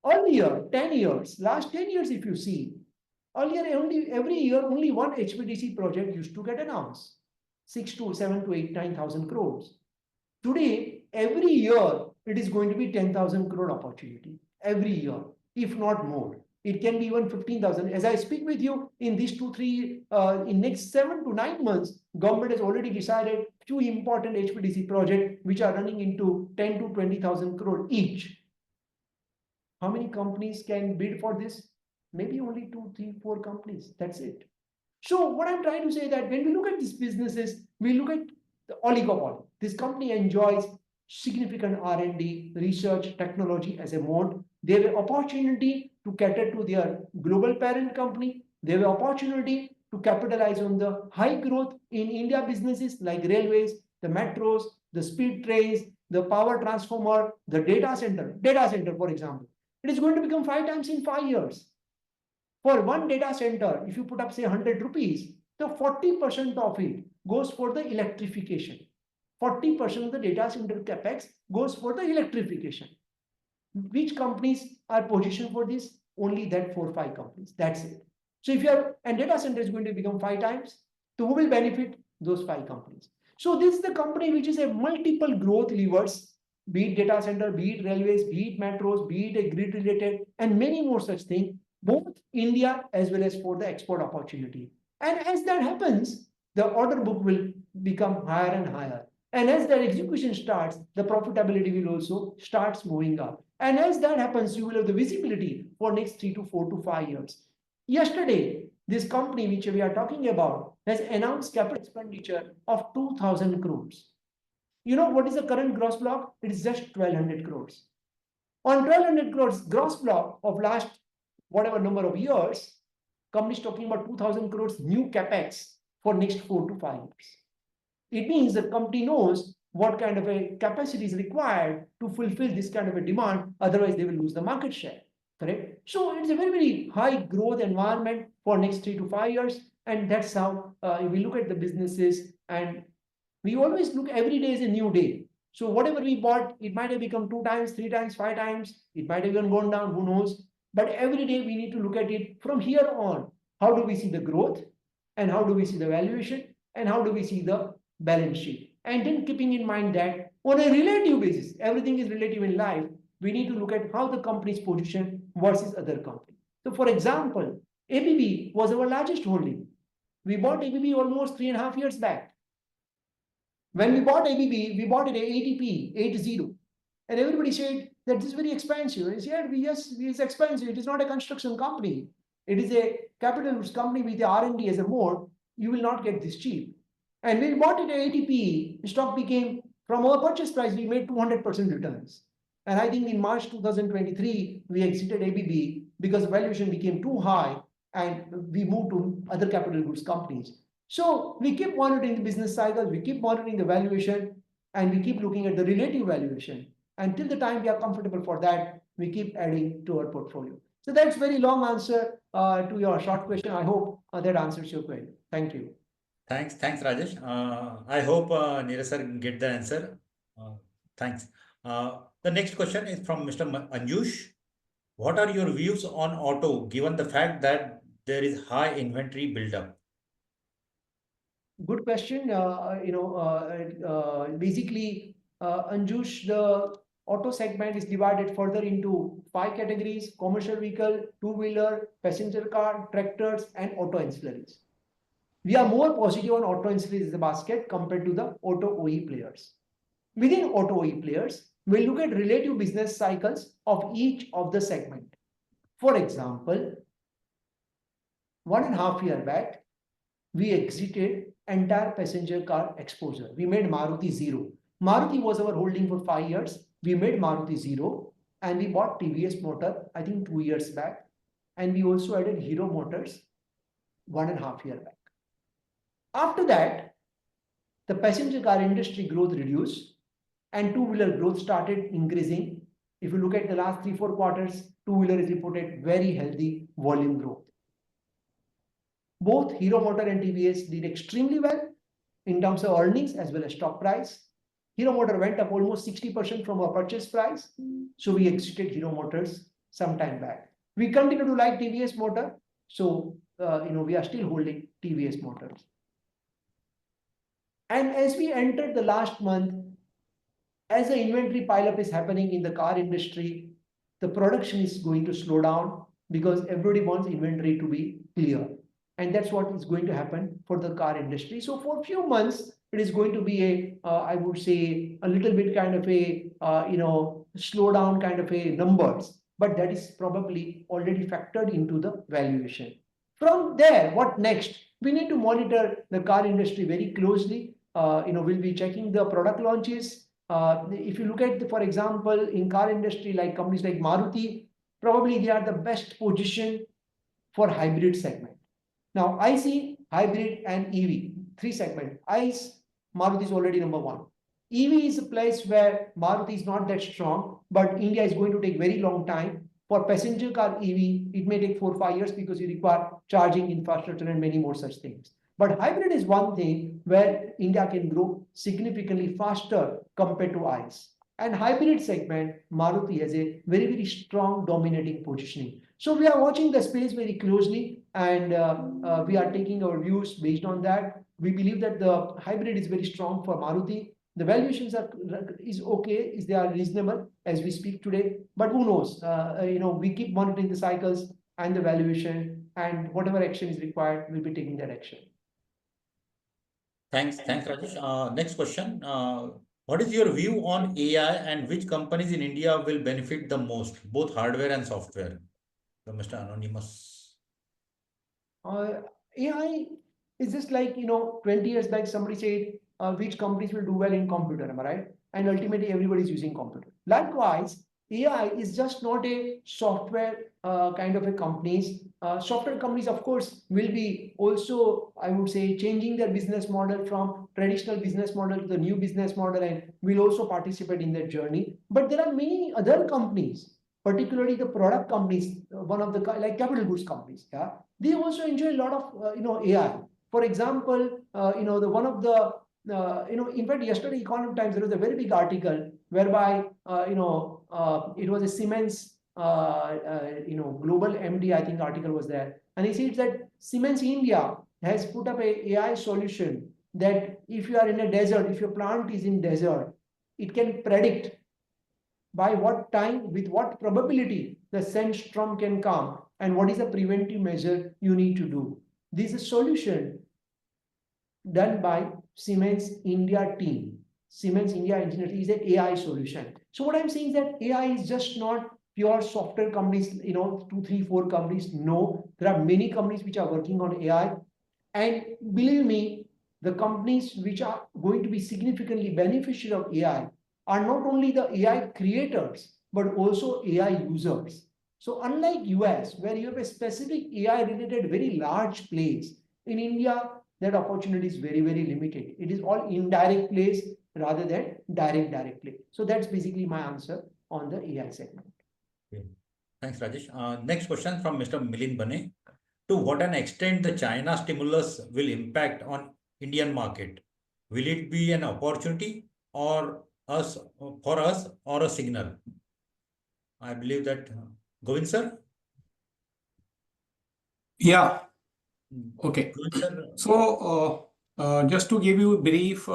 Earlier, 10 years, last 10 years, if you see, earlier every year only one HVDC project used to get announced, 6 to 7 to 8, 9,000 crores. Today, every year, it is going to be 10,000 crore opportunity every year, if not more. It can be even 15,000. As I speak with you, in these in next 7 to 9 months, government has already decided two important HVDC projects which are running into 10 to 20,000 crore each. How many companies can bid for this? Maybe only 2, 3, 4 companies. That's it. So what I'm trying to say that when we look at these businesses, we look at the oligopoly. This company enjoys significant R&D, research, technology as a mode. They have an opportunity to cater to their global parent company. They have an opportunity to capitalize on the high growth in India businesses like railways, the metros, the speed trains, the power transformer, the data center. Data center, for example, it is going to become 5 times in 5 years. For one data center, if you put up say 100 rupees, the 40% of it goes for the electrification. 40% of the data center capex goes for the electrification. Which companies are positioned for this? Only that 4 or 5 companies. That's it. So if you have, and data center is going to become 5 times, so who will benefit? Those 5 companies. So this is the company which is a multiple growth levers, be it data center, be it railways, be it metros, be it a grid related, and many more such things, both India as well as for the export opportunity. And as that happens, the order book will become higher and higher. And as that execution starts, the profitability will also starts moving up. And as that happens, you will have the visibility for next 3 to 4 to 5 years. Yesterday, this company which we are talking about has announced capital expenditure of 2,000 crores. You know what is the current gross block? It is just 1,200 crores. On 1,200 crores gross block of last whatever number of years, company is talking about 2,000 crores new capex for next 4 to 5 years. It means the company knows what kind of a capacity is required to fulfill this kind of a demand. Otherwise, they will lose the market share. Correct? So it's a very, very high growth environment for next 3 to 5 years. And that's how we look at the businesses. And we always look every day as a new day. So whatever we bought, it might have become 2 times, 3 times, 5 times. It might have even gone down, who knows? But every day we need to look at it from here on. How do we see the growth? And how do we see the valuation? And how do we see the balance sheet? And then keeping in mind that on a relative basis, everything is relative in life, we need to look at how the company's position versus other companies. So for example, ABB was our largest holding. We bought ABB almost 3.5 years back. When we bought ABB, we bought it at ATP, 80. And everybody said that this is very expensive. I said, yes, it's expensive. It is not a construction company. It is a capital goods company with the R&D as a mode. You will not get this cheap. And when we bought it at ATP, stock became, from our purchase price, we made 200% returns. And I think in March 2023, we exited ABB because valuation became too high and we moved to other capital goods companies. So we keep monitoring the business cycles, we keep monitoring the valuation, and we keep looking at the relative valuation. Until the time we are comfortable for that, we keep adding to our portfolio. So that's very long answer to your short question. I hope that answers your query. Thank you. Thanks, Rajesh. I hope Neeraj sir get the answer. Thanks. The next question is from Mr. Anjush. What are your views on auto, given the fact that there is high inventory buildup? Good question. Basically, Anjush, the auto segment is divided further into 5 categories: commercial vehicle, two-wheeler, passenger car, tractors, and auto ancillaries. We are more positive on auto ancillaries as a basket compared to the auto OE players. Within auto OE players, we'll look at relative business cycles of each of the segment. For example, 1.5 years back, we exited entire passenger car exposure. We made Maruti zero. Maruti was our holding for 5 years. We made Maruti zero and we bought TVS Motor, I think 2 years back. And we also added Hero Motors 1.5 years back. After that, the passenger car industry growth reduced and two-wheeler growth started increasing. If you look at the last 3-4 quarters, two-wheeler is reported very healthy volume growth. Both Hero Motor and TVS did extremely well in terms of earnings as well as stock price. Hero Motor went up almost 60% from our purchase price. So we exited Hero Motors some time back. We continue to like TVS Motor. So, we are still holding TVS Motors. And as we entered the last month, as the inventory pileup is happening in the car industry, the production is going to slow down because everybody wants inventory to be clear. And that's what is going to happen for the car industry. So for a few months, it is going to be I would say, a little bit kind of a, slowdown kind of a numbers. But that is probably already factored into the valuation. From there, what next? We need to monitor the car industry very closely. We'll be checking the product launches. If you look at, for example, in car industry, like companies like Maruti, probably they are the best position for hybrid segment. Now, ICE, hybrid and EV, 3 segment. ICE, Maruti is already number 1. EV is a place where Maruti is not that strong, but India is going to take very long time. For passenger car EV, it may take 4 or 5 years because you require charging infrastructure and many more such things. But hybrid is one thing where India can grow significantly faster compared to ICE. And hybrid segment, Maruti has a very, very strong dominating positioning. So we are watching the space very closely and we are taking our views based on that. We believe that the hybrid is very strong for Maruti. The valuations is okay, they are reasonable as we speak today. But who knows? We keep monitoring the cycles and the valuation, and whatever action is required, we'll be taking that action. Thanks, Rajesh. Next question. What is your view on AI and which companies in India will benefit the most, both hardware and software? So, Mr. Anonymous. AI is just like, 20 years back, somebody said, which companies will do well in computer, am I right? And ultimately, everybody is using computer. Likewise, AI is just not a software kind of a companies. Software companies, of course, will be also, I would say, changing their business model from traditional business model to the new business model, and will also participate in that journey. But there are many other companies, particularly the product companies, one of the like capital goods companies, yeah, they also enjoy a lot of AI. For example, the one of the in fact, yesterday Economic Times there was a very big article whereby it was a Siemens global MD, I think article was there, and he said that Siemens India has put up a AI solution that if you are in a desert, if your plant is in desert, it can predict by what time, with what probability the sandstorm can come, and what is the preventive measure you need to do. This is a solution done by Siemens India team. Siemens India Engineering is an AI solution. So what I'm saying is that AI is just not pure software companies, 2, 3, 4 companies. No, there are many companies which are working on AI. And believe me, the companies which are going to be significantly beneficial of AI are not only the AI creators, but also AI users. So unlike US, where you have a specific AI related very large place, in India, that opportunity is very, very limited. It is all indirect plays rather than direct play. So that's basically my answer on the AI segment. Okay. Thanks, Rajesh. Next question from Mr. Milind Bane. To what an extent the China stimulus will impact on Indian market? Will it be an opportunity for us or a signal? I believe that Govind sir. Yeah. Okay. Govind sir. So just to give you a brief,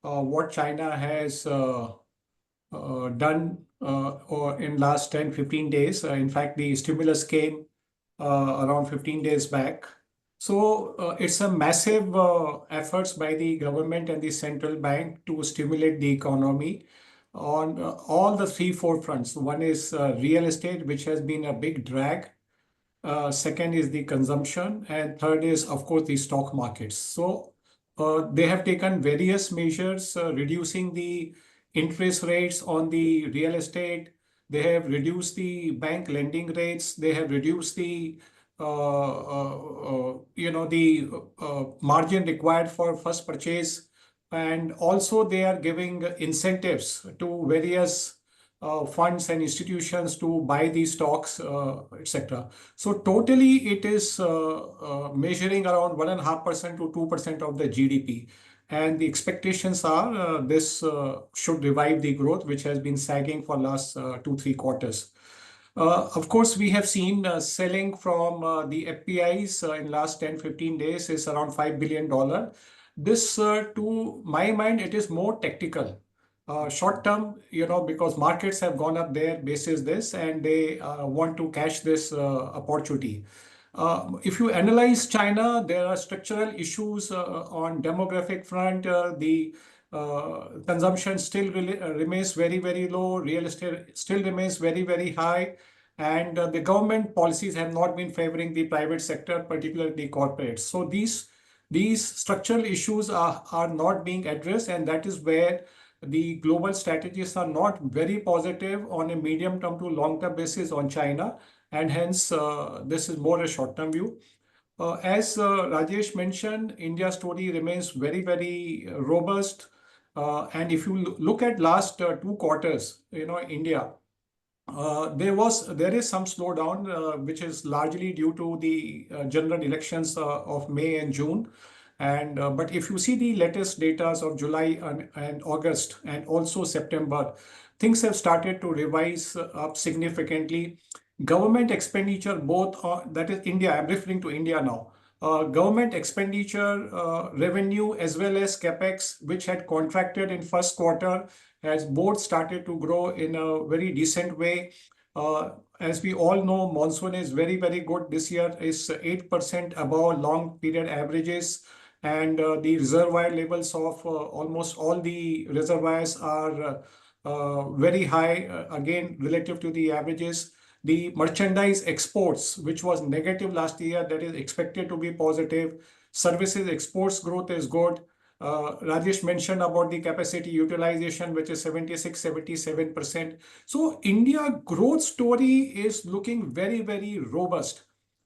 what China has done or in last 10-15 days. In fact, the stimulus came around 15 days back. So it's a massive efforts by the government and the central bank to stimulate the economy on all the 3-4 fronts. One is real estate, which has been a big drag. Second is the consumption, and third is, of course, the stock markets. So they have taken various measures, reducing the interest rates on the real estate. They have reduced the bank lending rates. They have reduced the margin required for first purchase, and also they are giving incentives to various funds and institutions to buy these stocks, etc. So totally, it is measuring around 1.5% to 2% of the GDP. And the expectations are this should revive the growth, which has been sagging for last 2-3 quarters. Of course, we have seen selling from the FPIs in last 10-15 days is around $5 billion. This, to my mind, it is more tactical. Short term, because markets have gone up there basis this, and they want to cash this opportunity. If you analyze China, there are structural issues on demographic front. The consumption still remains very, very low. Real estate still remains very, very high. And the government policies have not been favoring the private sector, particularly the corporates. So these structural issues are not being addressed, and that is where the global strategists are not very positive on a medium term to long term basis on China, and hence this is more a short term view. As Rajesh mentioned, India's story remains very, very robust. And if you look at last 2 quarters, India, there is some slowdown, which is largely due to the general elections of May and June. But if you see the latest data of July and August and also September, things have started to revise up significantly. Government expenditure, that is India, I'm referring to India now. Government expenditure, revenue, as well as capex, which had contracted in first quarter, has both started to grow in a very decent way. As we all know, monsoon is very, very good this year, is 8% above long period averages. And the reservoir levels of almost all the reservoirs are very high, again, relative to the averages. The merchandise exports, which was negative last year, that is expected to be positive. Services exports growth is good. Rajesh mentioned about the capacity utilization, which is 76-77%. So India growth story is looking very, very robust.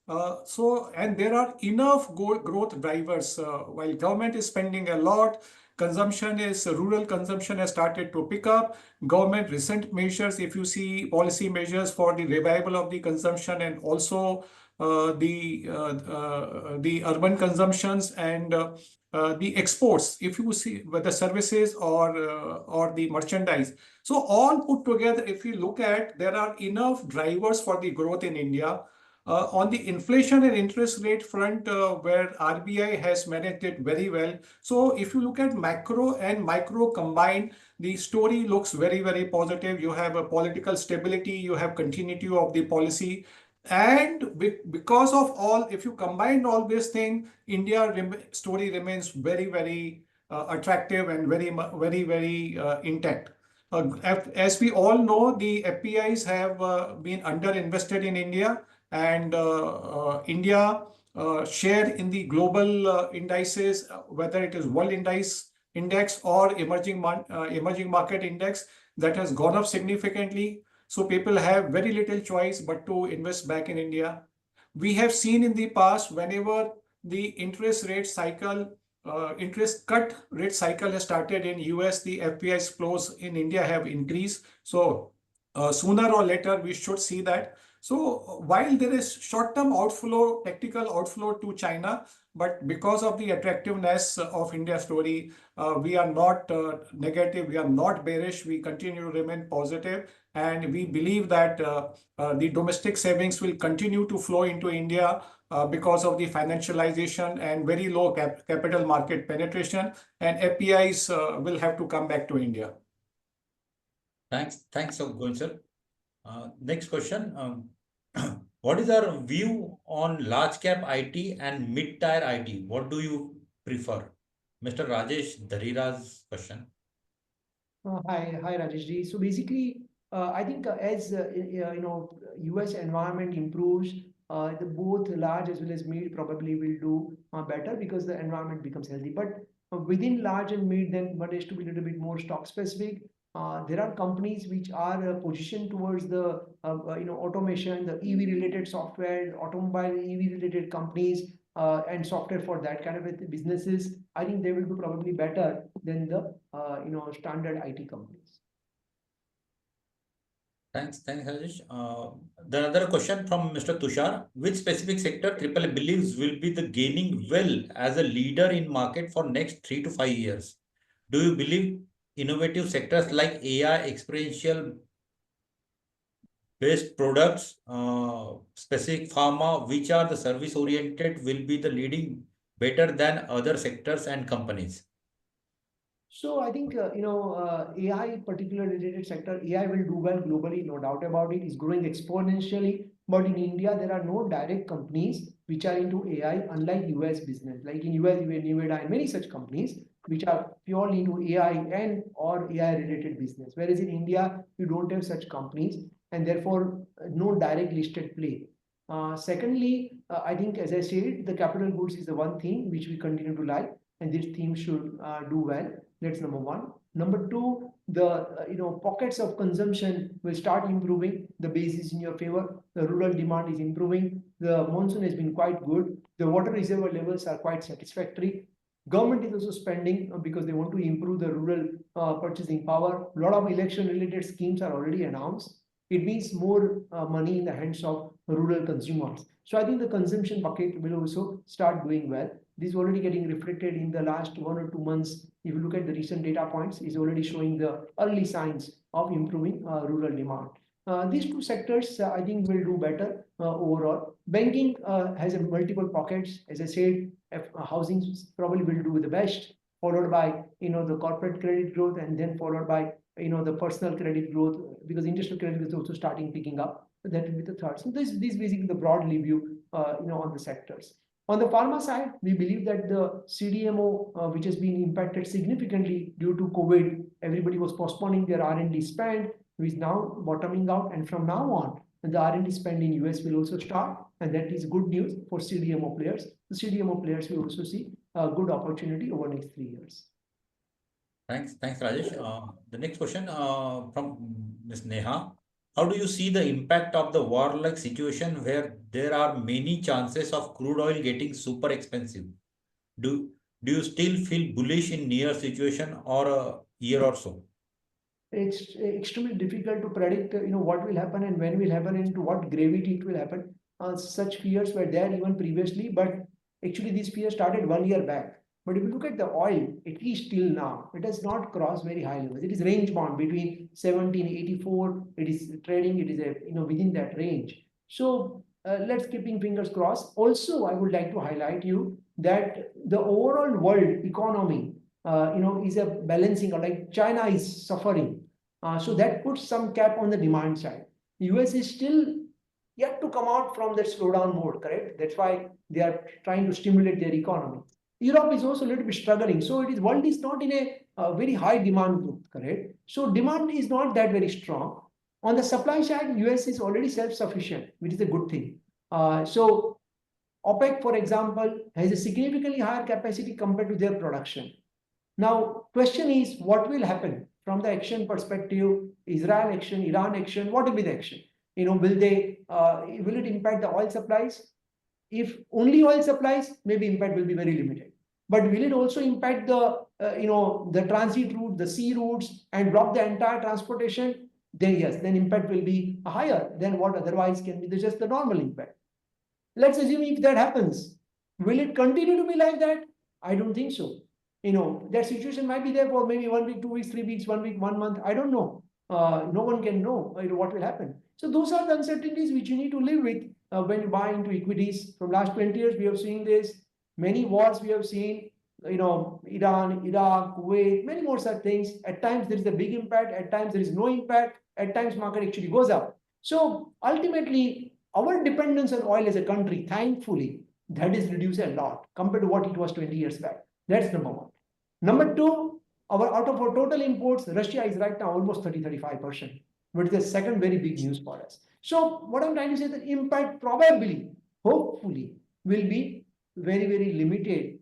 And there are enough growth drivers. While government is spending a lot, rural consumption has started to pick up. Government recent measures, if you see policy measures for the revival of the consumption, and also the urban consumptions and the exports, if you see whether services or the merchandise. So all put together, if you look at, there are enough drivers for the growth in India. On the inflation and interest rate front, where RBI has managed it very well. So if you look at macro and micro combined, the story looks very, very positive. You have a political stability, you have continuity of the policy. And because of all, if you combine all this thing, India story remains very, very attractive and very, very, very intact. As we all know, the FPIs have been underinvested in India, and India share in the global indices, whether it is World Index or emerging market index, that has gone up significantly. So people have very little choice but to invest back in India. We have seen in the past, whenever the interest cut rate cycle has started in US, the FPI's flows in India have increased. So sooner or later, we should see that. So while there is short-term outflow, tactical outflow to China, but because of the attractiveness of India story, we are not negative, we are not bearish, we continue to remain positive, and we believe that the domestic savings will continue to flow into India because of the financialization and very low capital market penetration, and FPIs will have to come back to India. Thanks, Gul sir. Next question. What is our view on large cap IT and mid tier IT? What do you prefer? Mr. Rajesh Dharira's question. Hi, Rajesh ji. So basically, I think as US environment improves, both large as well as mid probably will do better because the environment becomes healthy. But within large and mid, then one has to be a little bit more stock specific. There are companies which are positioned towards the automation, the EV related software, automobile EV related companies, and software for that kind of businesses. I think they will do probably better than the standard IT companies. Thanks, Rajesh. The another question from Mr. Tushar: which specific sector AAA believes will be the gaining well as a leader in market for next 3 to 5 years? Do you believe innovative sectors like AI, experiential based products, specific pharma, which are the service oriented, will be the leading better than other sectors and companies? So I think AI, particular related sector, AI will do well globally, no doubt about it. It's growing exponentially. But in India, there are no direct companies which are into AI, unlike US business. Like in US, you have Nevada and many such companies which are purely into AI and or AI related business. Whereas in India, you don't have such companies, and therefore no direct listed play. Secondly, I think, as I said, the capital goods is the one thing which we continue to like, and this theme should do well. That's number one. Number two, the pockets of consumption will start improving. The base is in your favor. The rural demand is improving. The monsoon has been quite good. The water reservoir levels are quite satisfactory. Government is also spending because they want to improve the rural purchasing power. A lot of election related schemes are already announced. It means more money in the hands of rural consumers. So I think the consumption bucket will also start doing well. This is already getting reflected in the last 1 or 2 months. If you look at the recent data points, is already showing the early signs of improving rural demand. These two sectors, I think, will do better overall. Banking has multiple pockets. As I said, housing probably will do the best, followed by the corporate credit growth, and then followed by the personal credit growth, because industrial credit is also starting picking up. That will be the third. So this basically the broad review on the sectors. On the pharma side, we believe that the CDMO, which has been impacted significantly due to COVID, everybody was postponing their R&D spend, which is now bottoming out, and from now on, the R&D spend in US will also start, and that is good news for CDMO players. The CDMO players will also see a good opportunity over the next 3 years. Thanks, Rajesh. The next question from Ms. Neha: how do you see the impact of the war-like situation where there are many chances of crude oil getting super expensive? Do you still feel bullish in near situation or a year or so? It's extremely difficult to predict, what will happen and when will happen and to what gravity it will happen. Such fears were there even previously, but actually these fears started 1 year back. But if you look at the oil, at least till now, it has not crossed very high levels. It is range bound between 1784. It is trading. It is within that range. So let's keeping fingers crossed. Also, I would like to highlight you that the overall world economy, is a balancing out. Like China is suffering, so that puts some cap on the demand side. US is still yet to come out from that slowdown mode. Correct. That's why they are trying to stimulate their economy. Europe is also a little bit struggling. So world is not in a very high demand group, correct? So demand is not that very strong. On the supply side, US is already self-sufficient, which is a good thing. So OPEC, for example, has a significantly higher capacity compared to their production. Now, question is, what will happen from the action perspective? Israel action, Iran action, what will be the action? Will it impact the oil supplies? If only oil supplies, maybe impact will be very limited. But will it also impact the transit route, the sea routes, and block the entire transportation? Then yes, then impact will be higher than what otherwise can be just the normal impact. Let's assume if that happens, will it continue to be like that? I don't think so. That situation might be there for maybe 1 week, 2 weeks, 3 weeks, 1 week, 1 month. I don't know. No one can know what will happen. So those are the uncertainties which you need to live with when you buy into equities. From last 20 years, we have seen this. Many wars we have seen, Iran, Iraq, Kuwait, many more such things. At times there is a big impact. At times there is no impact. At times market actually goes up. So ultimately, our dependence on oil as a country, thankfully, that is reduced a lot compared to what it was 20 years back. That's number one. Number two, out of our total imports, Russia is right now almost 30-35%. but it's the second very big news for us. So what I'm trying to say, the impact probably, hopefully, will be very, very limited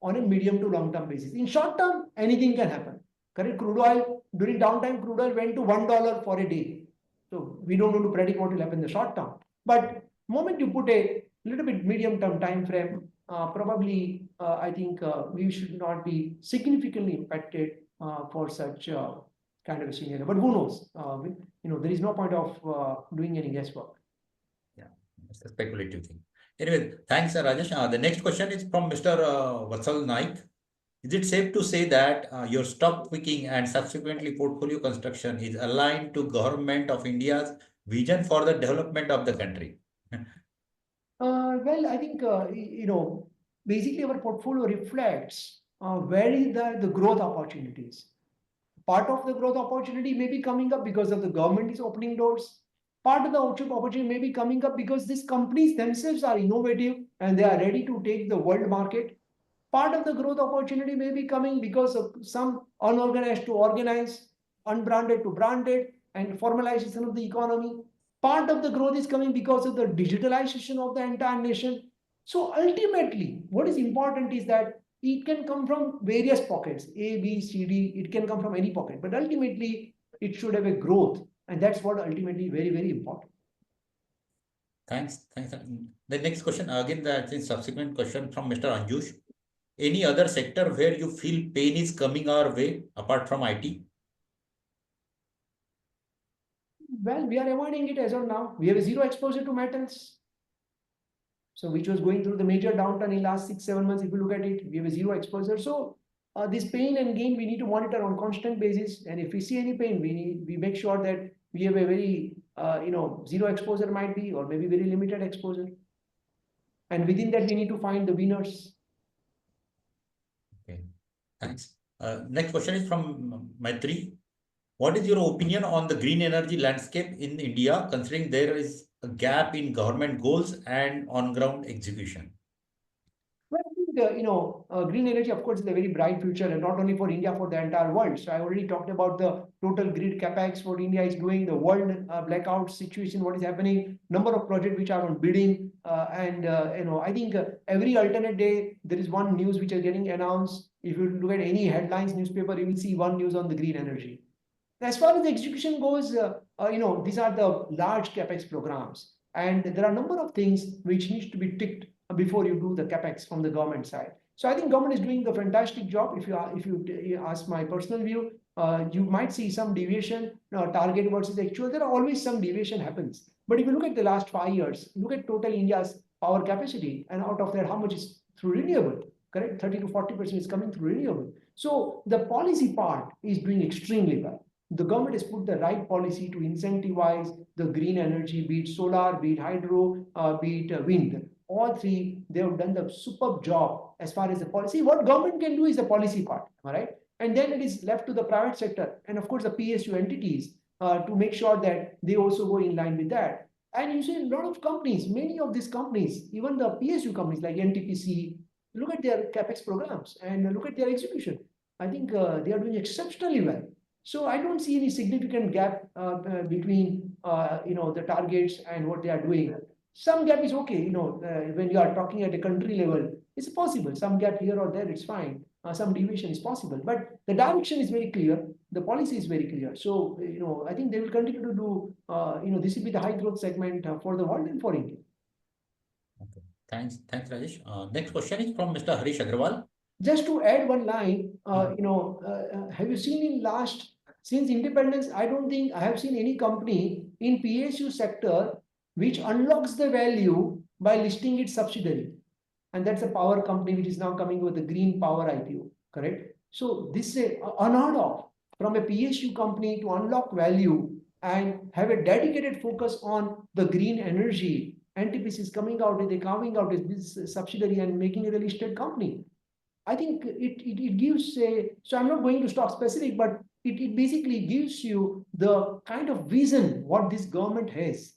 on a medium to long term basis. In short term, anything can happen. Correct? Crude oil, during downtime, crude oil went to $1 for a day. So we don't want to predict what will happen in the short term. But moment you put a little bit medium term time frame, probably I think we should not be significantly impacted for such kind of a scenario. But who knows? There is no point of doing any guesswork. Yeah, it's a speculative thing. Anyway, thanks, Rajesh. The next question is from Mr. Vatsal Naik. Is it safe to say that your stock picking and subsequently portfolio construction is aligned to Government of India's vision for the development of the country? Well, I think, basically our portfolio reflects where is the growth opportunities. Part of the growth opportunity may be coming up because of the government is opening doors. Part of the opportunity may be coming up because these companies themselves are innovative and they are ready to take the world market. Part of the growth opportunity may be coming because of some unorganized to organized, unbranded to branded, and formalization of the economy. Part of the growth is coming because of the digitalization of the entire nation. So ultimately, what is important is that it can come from various pockets, A, B, C, D, it can come from any pocket, but ultimately it should have a growth. And that's what ultimately very, very important. Thanks. The next question, again, that's a subsequent question from Mr. Anjush. Any other sector where you feel pain is coming our way apart from IT? Well, we are avoiding it as of now. We have a zero exposure to metals. So which was going through the major downturn in last 6-7 months. If you look at it, we have a zero exposure. So this pain and gain we need to monitor on constant basis. And if we see any pain, we make sure that we have a very zero exposure might be, or maybe very limited exposure. And within that, we need to find the winners. Okay, thanks. Next question is from Maitri. What is your opinion on the green energy landscape in India, considering there is a gap in government goals and on-ground execution? Well, I think, green energy, of course, is a very bright future, and not only for India, for the entire world. So I already talked about the total grid capex what India is doing, the world blackout situation, what is happening, number of projects which are on bidding, I think every alternate day there is one news which is getting announced. If you look at any headlines newspaper, you will see one news on the green energy. As far as the execution goes, these are the large capex programs, and there are a number of things which needs to be ticked before you do the capex from the government side. So I think government is doing a fantastic job. If you ask my personal view, you might see some deviation, target versus actual. There are always some deviation happens. But if you look at the last 5 years, look at total India's power capacity, and out of that, how much is through renewable? Correct, 30 to 40% is coming through renewable. So the policy part is doing extremely well. The government has put the right policy to incentivize the green energy, be it solar, be it hydro, be it wind. All three, they have done the superb job as far as the policy. What government can do is the policy part, all right? And then it is left to the private sector and of course the PSU entities to make sure that they also go in line with that. And you see a lot of companies, many of these companies, even the PSU companies like NTPC, look at their capex programs and look at their execution. I think they are doing exceptionally well. So I don't see any significant gap between the targets and what they are doing. Some gap is okay, when you are talking at a country level, it's possible. Some gap here or there, it's fine. Some deviation is possible, but the direction is very clear. The policy is very clear. So I think they will continue to do. This will be the high growth segment for the world and for India. Okay, thanks, Rajesh. Next question is from Mr. Harish Agrawal. Just to add one line, have you seen since independence, I don't think I have seen any company in PSU sector which unlocks the value by listing its subsidiary. And that's a power company which is now coming with a green power IPO, correct? So this is unheard of from a PSU company to unlock value and have a dedicated focus on the green energy. NTPC is coming out with carving out this subsidiary and making it a listed company. I think it gives so I'm not going to stock specific, but it basically gives you the kind of vision what this government has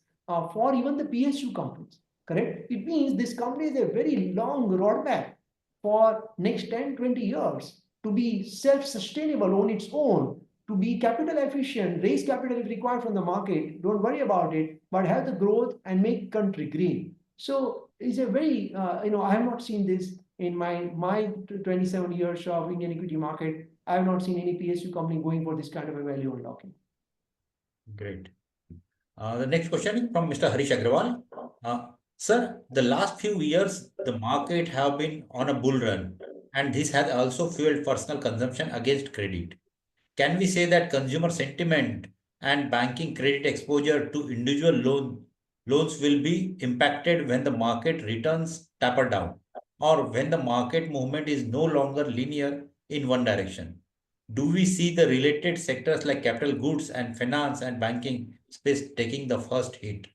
for even the PSU companies, correct? It means this company has a very long roadmap for next 10, 20 years to be self-sustainable on its own to be capital efficient, raise capital if required from the market, don't worry about it, but have the growth and make country green. So it's a very, I have not seen this in my 27 years of Indian equity market. I have not seen any PSU company going for this kind of a value unlocking. Great. The next question is from Mr. Harish Agrawal. Sir, the last few years, the market have been on a bull run, and this has also fueled personal consumption against credit. Can we say that consumer sentiment and banking credit exposure to individual loans will be impacted when the market returns taper down, or when the market movement is no longer linear in one direction? Do we see the related sectors like capital goods and finance and banking space taking the first hit?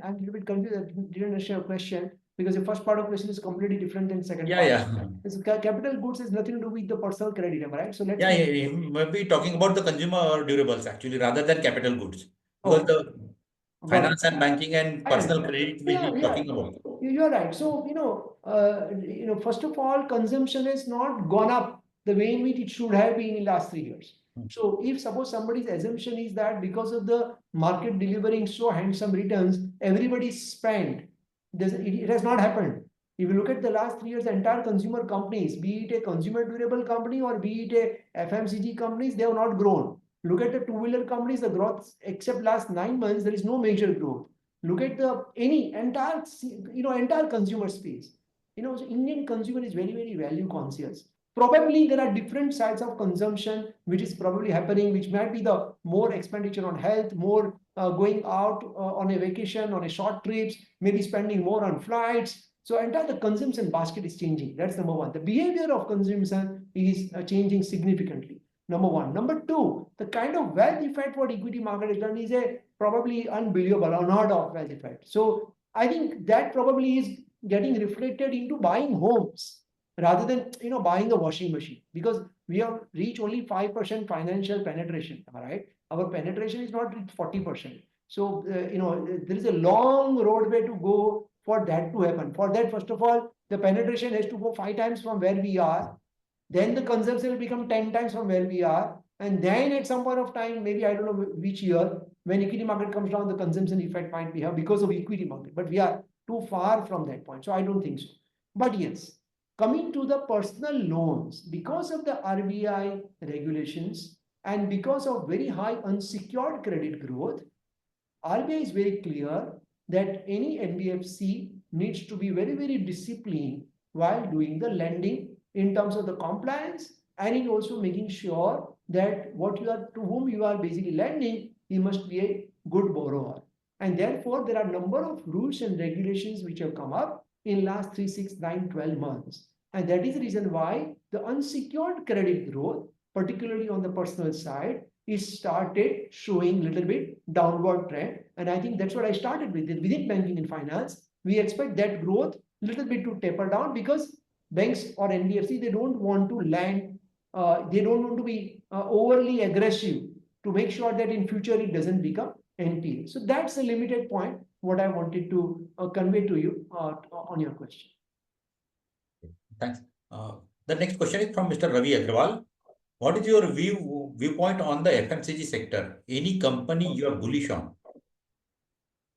I'm a little bit confused. I didn't understand your question because the first part of the question is completely different than second part. Yeah. Capital goods has nothing to do with the personal credit, am I right? So let's Yeah. Maybe talking about the consumer durables actually rather than capital goods, because the finance and banking and personal credit we be talking about. You're right. So, first of all, consumption has not gone up the way in which it should have been in last 3 years. So if suppose somebody's assumption is that because of the market delivering so handsome returns, everybody spent, it has not happened. If you look at the last 3 years, the entire consumer companies, be it a consumer durable company or be it a FMCG companies, they have not grown. Look at the two-wheeler companies, the growth, except last 9 months, there is no major growth. Look at the entire consumer space. So Indian consumer is very, very value conscious. Probably there are different sides of consumption which is probably happening, which might be the more expenditure on health, more going out on a vacation, on a short trips, maybe spending more on flights. So entire the consumption basket is changing. That's number one. The behavior of consumption is changing significantly. Number one. Number two, the kind of wealth effect what equity market has done is a probably unbelievable, unheard of wealth effect. So I think that probably is getting reflected into buying homes rather than buying a washing machine, because we have reached only 5% financial penetration. Am I right? Our penetration is not reached 40%. So there is a long roadway to go for that to happen. For that, first of all, the penetration has to go 5 times from where we are. Then the consumption will become 10 times from where we are. And then at some point of time, maybe I don't know which year, when equity market comes down, the consumption effect might be here because of equity market. But we are too far from that point. So I don't think so. But yes, coming to the personal loans, because of the RBI regulations and because of very high unsecured credit growth, RBI is very clear that any NBFC needs to be very, very disciplined while doing the lending in terms of the compliance, and in also making sure that to whom you are basically lending, he must be a good borrower. And therefore, there are a number of rules and regulations which have come up in last 3, 6, 9, 12 months. And that is the reason why the unsecured credit growth, particularly on the personal side, is started showing a little bit downward trend. And I think that's what I started with. Within banking and finance, we expect that growth a little bit to taper down, because banks or NBFC, they don't want to lend, they don't want to be overly aggressive to make sure that in future it doesn't become NPA. So that's a limited point, what I wanted to convey to you on your question. Thanks. The next question is from Mr. Ravi Agrawal. What is your viewpoint on the FMCG sector? Any company you are bullish on?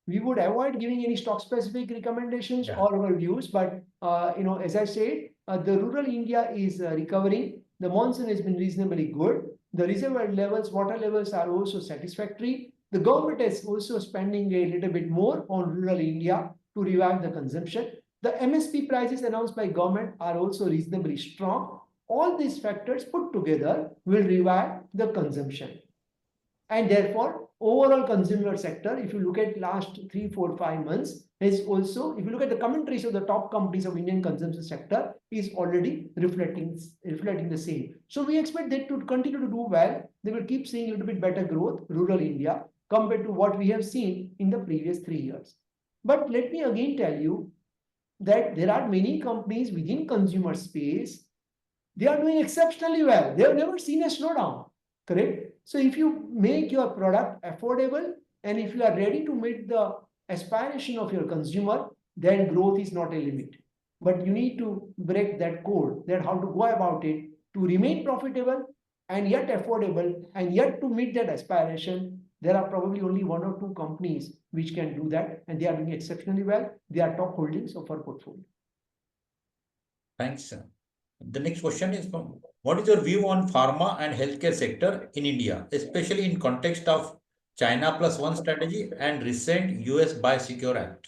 We would avoid giving any stock specific recommendations or our views, but as I said, the rural India is recovering. The monsoon has been reasonably good. The reservoir levels, water levels are also satisfactory. The government is also spending a little bit more on rural India to revive the consumption. The MSP prices announced by government are also reasonably strong. All these factors put together will revive the consumption. And therefore, overall consumer sector, if you look at last 3, 4, 5 months, is also, if you look at the commentaries of the top companies of Indian consumption sector, is already reflecting the same. So we expect that to continue to do well. They will keep seeing a little bit better growth, rural India, compared to what we have seen in the previous 3 years. But let me again tell you that there are many companies within consumer space, they are doing exceptionally well. They have never seen a slowdown, correct? So if you make your product affordable and if you are ready to meet the aspiration of your consumer, then growth is not a limit. But you need to break that code, that how to go about it to remain profitable and yet affordable and yet to meet that aspiration, there are probably only one or two companies which can do that, and they are doing exceptionally well. They are top holdings of our portfolio. Thanks. The next question is from, what is your view on pharma and healthcare sector in India, especially in context of China Plus One strategy and recent US Biosecure Act?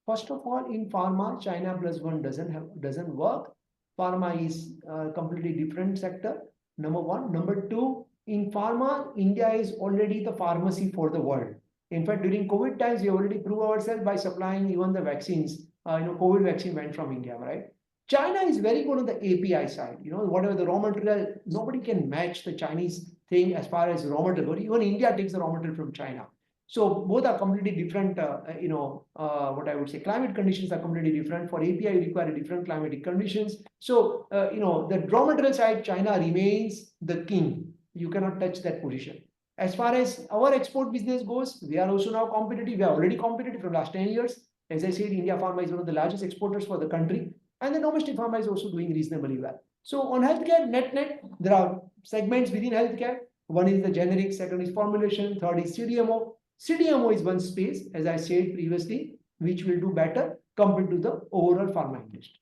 First of all, in pharma, China Plus One doesn't work. Pharma is a completely different sector. Number one. Number two, in pharma, India is already the pharmacy for the world. In fact, during COVID times, we already proved ourselves by supplying even the vaccines. COVID vaccine went from India, right? China is very good on the API side. Whatever the raw material, nobody can match the Chinese thing as far as raw material. Even India takes the raw material from China. So both are completely different, what I would say, climate conditions are completely different. For API, you require different climatic conditions. So, the raw material side, China remains the king. You cannot touch that position. As far as our export business goes, we are also now competitive. We are already competitive from last 10 years. As I said, India Pharma is one of the largest exporters for the country. And the domestic pharma is also doing reasonably well. So on healthcare, net, there are segments within healthcare. One is the generic, second is formulation, third is CDMO. CDMO is one space, as I said previously, which will do better compared to the overall pharma industry.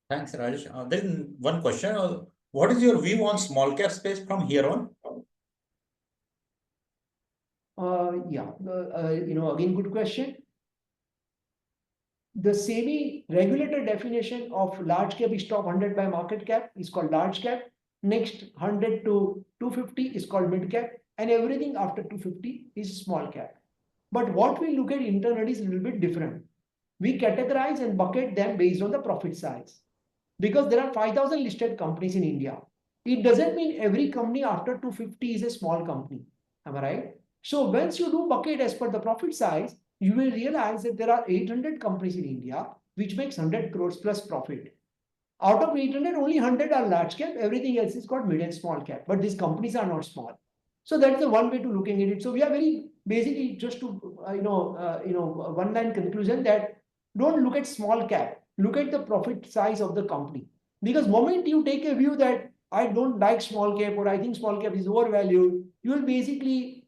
Thanks, Rajesh. There is one question. What is your view on small cap space from here on? Again, good question. The SEBI regulator definition of large cap is top 100 by market cap is called large cap. Next 100 to 250 is called mid cap. And everything after 250 is small cap. But what we look at internally is a little bit different. We categorize and bucket them based on the profit size. Because there are 5,000 listed companies in India. It doesn't mean every company after 250 is a small company. Am I right? So once you do bucket as per the profit size, you will realize that there are 800 companies in India which makes 100 crores plus profit. Out of 800, only 100 are large cap. Everything else is called mid and small cap. But these companies are not small. So that's the one way to looking at it. So we are very basically just to one line conclusion that don't look at small cap. Look at the profit size of the company. Because moment you take a view that I don't like small cap or I think small cap is overvalued, you will basically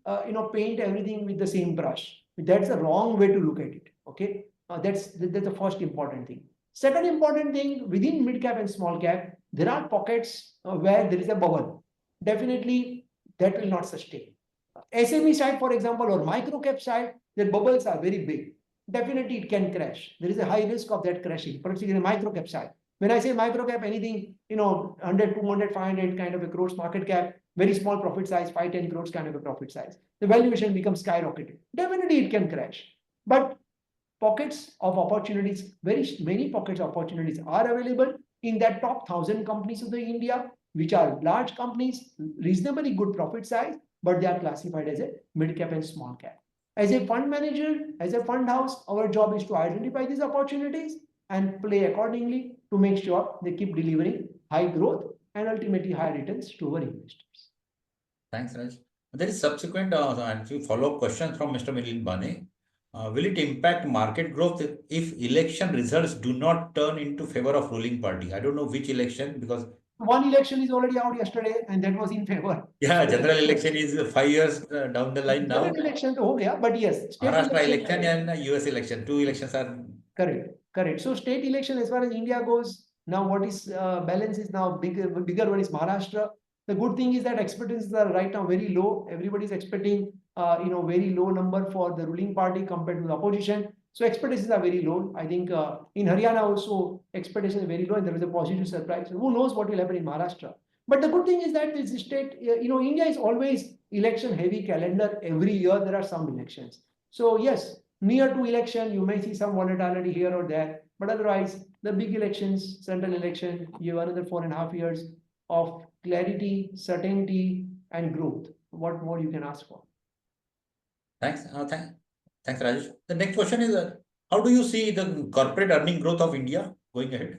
paint everything with the same brush. That's the wrong way to look at it. Okay, that's the first important thing. Second important thing, within mid cap and small cap, there are pockets where there is a bubble. Definitely, that will not sustain. SME side, for example, or micro cap side, the bubbles are very big. Definitely, it can crash. There is a high risk of that crashing, particularly micro cap side. When I say micro cap, anything, 100, 200, 500 kind of a crores market cap, very small profit size, 5, 10 crores kind of a profit size. The valuation becomes skyrocketed. Definitely, it can crash. But pockets of opportunities, very many pockets of opportunities are available in that top 1,000 companies of the India, which are large companies, reasonably good profit size, but they are classified as a mid cap and small cap. As a fund manager, as a fund house, our job is to identify these opportunities and play accordingly to make sure they keep delivering high growth and ultimately high returns to our investors. Thanks, Raj. There is subsequent and few follow-up questions from Mr. Milind Bane. Will it impact market growth if election results do not turn into favor of ruling party? I don't know which election because one election is already out yesterday and that was in favor. Yeah, general election is 5 years down the line now. General election, but yes, state election and US election, 2 elections are correct. So state election, as far as India goes, now what is balance is now bigger one is Maharashtra. The good thing is that expectations are right now very low. Everybody is expecting very low number for the ruling party compared to the opposition. So expectations are very low. I think in Haryana also expectations are very low and there is a positive surprise. So who knows what will happen in Maharashtra? But the good thing is that this state, India is always election heavy calendar. Every year there are some elections. So yes, near to election, you may see some volatility here or there. But otherwise, the big elections, central election, you have another 4.5 years of clarity, certainty, and growth. What more you can ask for? Thanks. Thanks, Rajesh. The next question is, how do you see the corporate earning growth of India going ahead?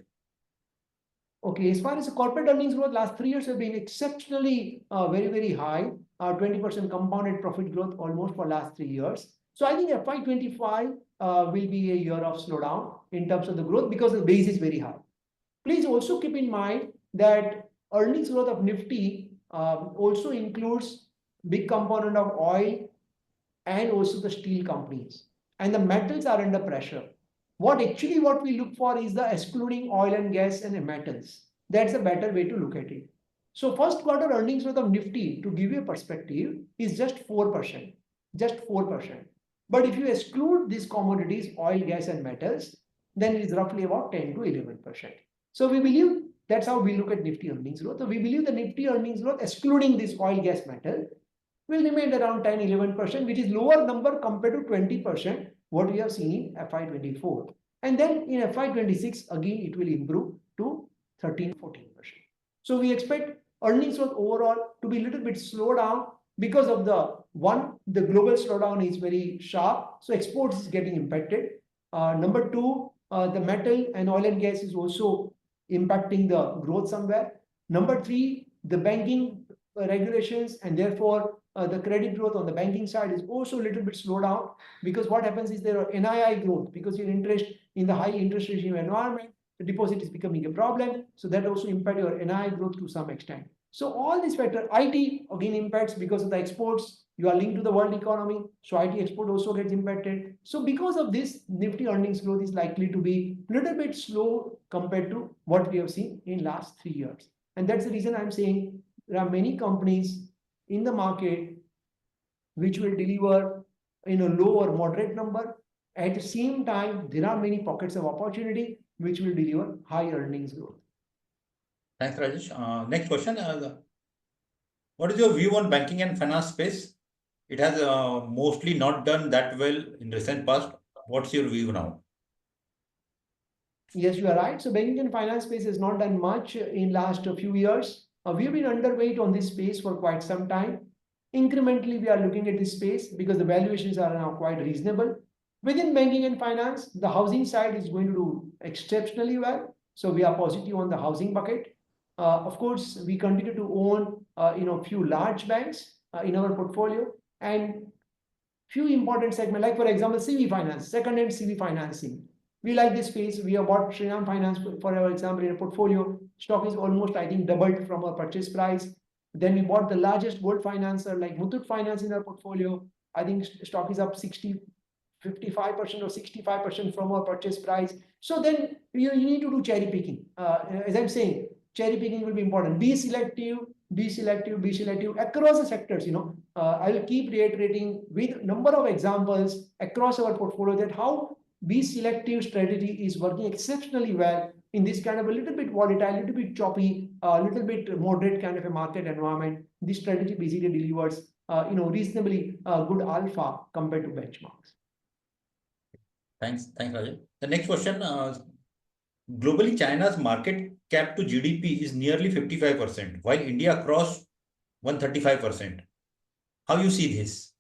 Okay, as far as the corporate earnings growth, last 3 years have been exceptionally very, very high. 20% compounded profit growth almost for last 3 years. So I think FY25 will be a year of slowdown in terms of the growth because the base is very high. Please also keep in mind that earnings growth of Nifty also includes big component of oil and also the steel companies. And the metals are under pressure. What we look for is the excluding oil and gas and the metals. That's a better way to look at it. So first quarter earnings growth of Nifty, to give you a perspective, is just 4%. Just 4%. But if you exclude these commodities, oil, gas, and metals, then it is roughly about 10 to 11%. So we believe that's how we look at Nifty earnings growth. So we believe the Nifty earnings growth, excluding this oil, gas, metal, will remain around 10-11%, which is lower number compared to 20% what we have seen in FY24. And then in FY26, again, it will improve to 13-14%. So we expect earnings growth overall to be a little bit slow down because of the global slowdown is very sharp. So exports is getting impacted. Number two, the metal and oil and gas is also impacting the growth somewhere. Number three, the banking regulations and therefore the credit growth on the banking side is also a little bit slowed down, because what happens is there are NII growth, because your interest in the high interest regime environment, the deposit is becoming a problem. So that also impacts your NII growth to some extent. So all these factors, IT again impacts because of the exports. You are linked to the world economy, so IT export also gets impacted. So because of this, Nifty earnings growth is likely to be a little bit slow compared to what we have seen in last 3 years. And that's the reason I'm saying there are many companies in the market which will deliver in a low or moderate number. At the same time, there are many pockets of opportunity which will deliver high earnings growth. Thanks, Rajesh. Next question. What is your view on banking and finance space? It has mostly not done that well in recent past. What's your view now? Yes, you are right. So banking and finance space has not done much in last few years. We've been underweight on this space for quite some time. Incrementally, we are looking at this space because the valuations are now quite reasonable. Within banking and finance, the housing side is going to do exceptionally well. So we are positive on the housing bucket. Of course, we continue to own few large banks in our portfolio, and few important segments, like for example, CV finance, second-hand CV financing. We like this space. We have bought Shriram Finance, for our example, in a portfolio. Stock is almost, I think, doubled from our purchase price. Then we bought the largest gold financer like Muthoot Finance in our portfolio. I think stock is up 55% or 65% from our purchase price. So then you need to do cherry picking. As I'm saying, cherry picking will be important. Be selective across the sectors. I will keep reiterating with number of examples across our portfolio that how be selective strategy is working exceptionally well in this kind of a little bit volatile, little bit choppy, little bit moderate kind of a market environment. This strategy basically delivers reasonably good alpha compared to benchmarks. Thanks, Rajesh. The next question. Globally, China's market cap to GDP is nearly 55%, while India crossed 135%. How you see this?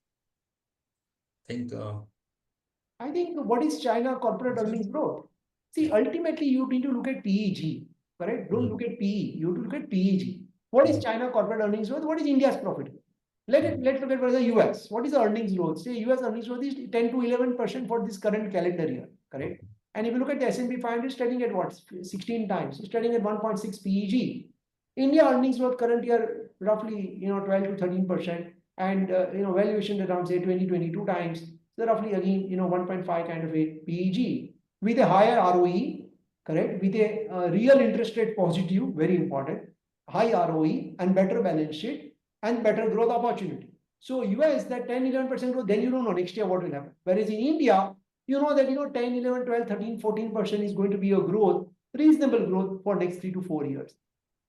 I think what is China corporate earnings growth? See, ultimately you need to look at PEG, correct? Don't look at PE. You have to look at PEG. What is China corporate earnings growth? What is India's profit? Let's look at for the US. What is the earnings growth? Say US earnings growth is 10 to 11% for this current calendar year, correct? And if you look at the S&P 500, trading at what? 16 times. It's trading at 1.6 PEG. India earnings growth current year roughly 12 to 13%, and valuation around say 20-22 times. So roughly again 1.5 kind of a PEG with a higher ROE, correct? With a real interest rate positive, very important, high ROE and better balance sheet and better growth opportunity. So US that 10-11% growth, then you don't know next year what will happen. Whereas in India, you know that 10, 11, 12, 13, 14% is going to be a growth, reasonable growth for next 3 to 4 years.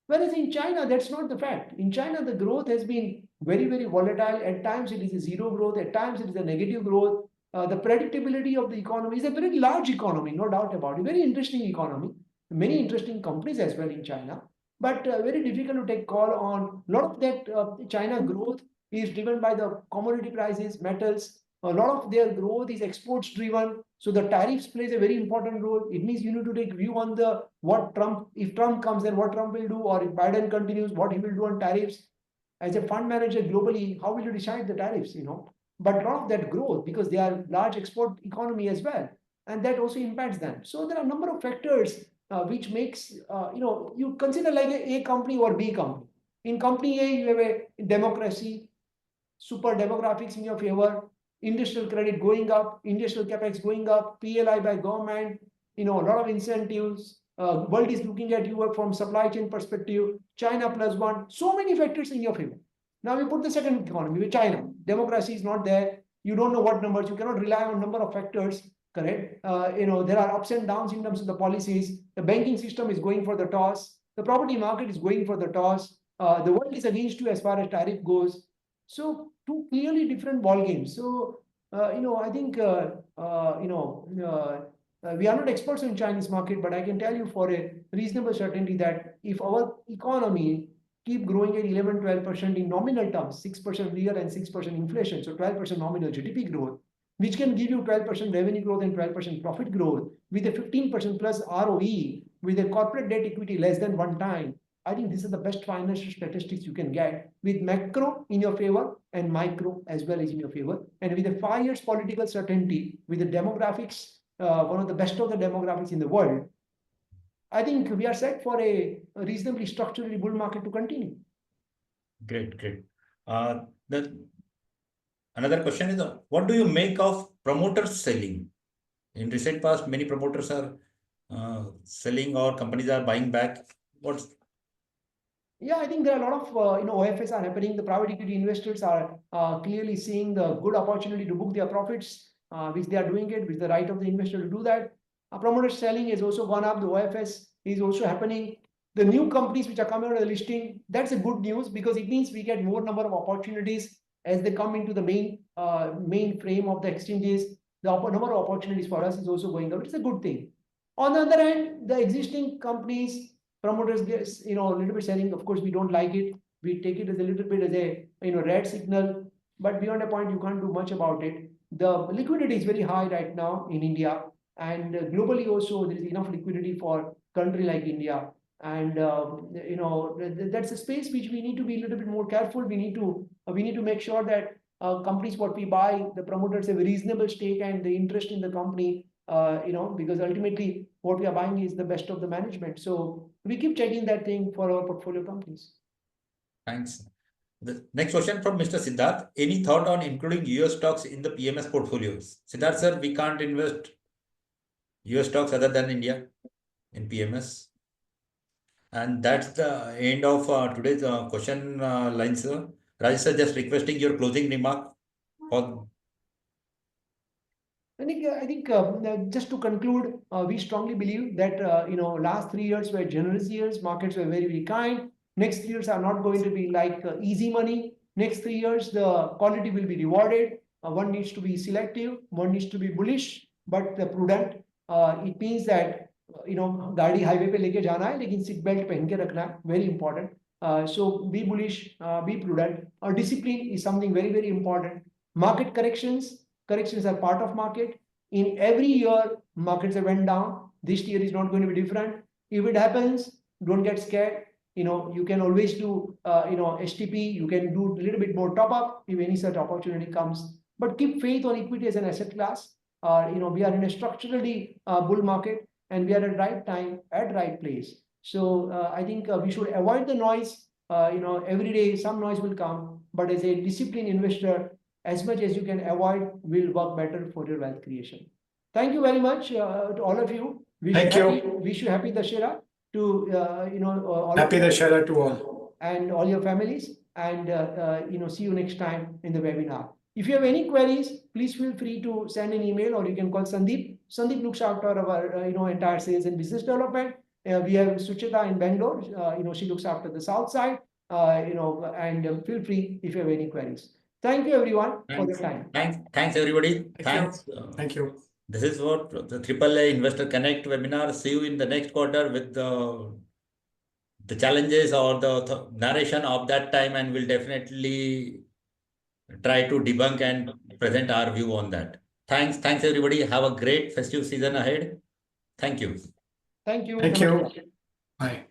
Whereas in China, that's not the fact. In China, the growth has been very, very volatile. At times it is a zero growth, at times it is a negative growth. The predictability of the economy is a very large economy, no doubt about it. Very interesting economy. Many interesting companies as well in China. But very difficult to take call on. A lot of that China growth is driven by the commodity prices, metals. A lot of their growth is exports driven. So the tariffs plays a very important role. It means you need to take view on if Trump comes, then what Trump will do, or if Biden continues, what he will do on tariffs. As a fund manager globally, how will you decide the tariffs, But a lot of that growth, because they are large export economy as well, and that also impacts them. So there are a number of factors which makes, you consider like a company or B company. In company A, you have a democracy, super demographics in your favor, industrial credit going up, industrial capex going up, PLI by government, a lot of incentives. World is looking at you from supply chain perspective, China +1, so many factors in your favor. Now we put the second economy with China. Democracy is not there. You don't know what numbers. You cannot rely on number of factors. Correct. There are ups and downs in terms of the policies. The banking system is going for the toss. The property market is going for the toss. The world is against you as far as tariff goes. So two clearly different ball games. So I think we are not experts in Chinese market, but I can tell you for a reasonable certainty that if our economy keep growing at 11-12% in nominal terms, 6% real and 6% inflation, so 12% nominal GDP growth, which can give you 12% revenue growth and 12% profit growth with a 15% plus ROE, with a corporate debt equity less than 1 time. I think these are the best financial statistics you can get, with macro in your favor and micro as well as in your favor. And with a 5 years political certainty, with the demographics, one of the best of the demographics in the world, I think we are set for a reasonably structurally bull market to continue. Great. Another question is, what do you make of promoters selling? In recent past, many promoters are selling, or companies are buying back. Yeah, I think there are a lot of OFS are happening. The private equity investors are clearly seeing the good opportunity to book their profits, which they are doing it, with the right of the investor to do that. Promoter selling has also gone up. The OFS is also happening. The new companies which are coming out of the listing, that's a good news, because it means we get more number of opportunities as they come into the main frame of the exchanges. The number of opportunities for us is also going up. It's a good thing. On the other hand, the existing companies, promoters get, a little bit selling. Of course, we don't like it. We take it as a little bit as a, red signal, but beyond a point, you can't do much about it. The liquidity is very high right now in India, and globally also there is enough liquidity for country like India. And, that's a space which we need to be a little bit more careful. We need to make sure that companies what we buy, the promoters have a reasonable stake and the interest in the company, because ultimately what we are buying is the best of the management. So we keep checking that thing for our portfolio companies. Thanks. The next question from Mr. Siddharth. Any thought on including US stocks in the PMS portfolios? Siddharth sir, we can't invest US stocks other than India in PMS. And that's the end of today's question line, sir. Rajesh sir, just requesting your closing remark. I think just to conclude, we strongly believe that last 3 years were generous years. Markets were very, very kind. Next 3 years are not going to be like easy money. Next 3 years, the quality will be rewarded. One needs to be selective. One needs to be bullish, but prudent. It means that गाड़ी highway पे लेके जाना है, लेकिन seat belt पहन के रखना है. Very important. So be bullish, be prudent. Discipline is something very, very important. Market corrections are part of market. In every year, markets have went down. This year is not going to be different. If it happens, don't get scared. You can always do, STP. You can do a little bit more top up if any such opportunity comes. But keep faith on equity as an asset class. We are in a structurally bull market, and we are at right time, at right place. So I think we should avoid the noise. Every day some noise will come, but as a disciplined investor, as much as you can avoid will work better for your wealth creation. Thank you very much to all of you. Thank you. Wish you happy Dussehra to Happy Dussehra to all. And all your families. And see you next time in the webinar. If you have any queries, please feel free to send an email, or you can call Sandeep. Sandeep looks after our entire sales and business development. We have Suchita in Bangalore. She looks after the south side. And feel free if you have any queries. Thank you, everyone, for your time. Thanks, everybody. Thanks. Thank you. This is what the AAA Investor Connect webinar. See you in the next quarter with the challenges or the narration of that time, and we'll definitely try to debunk and present our view on that. Thanks, everybody. Have a great festive season ahead. Thank you. Thank you. Thank you. Bye.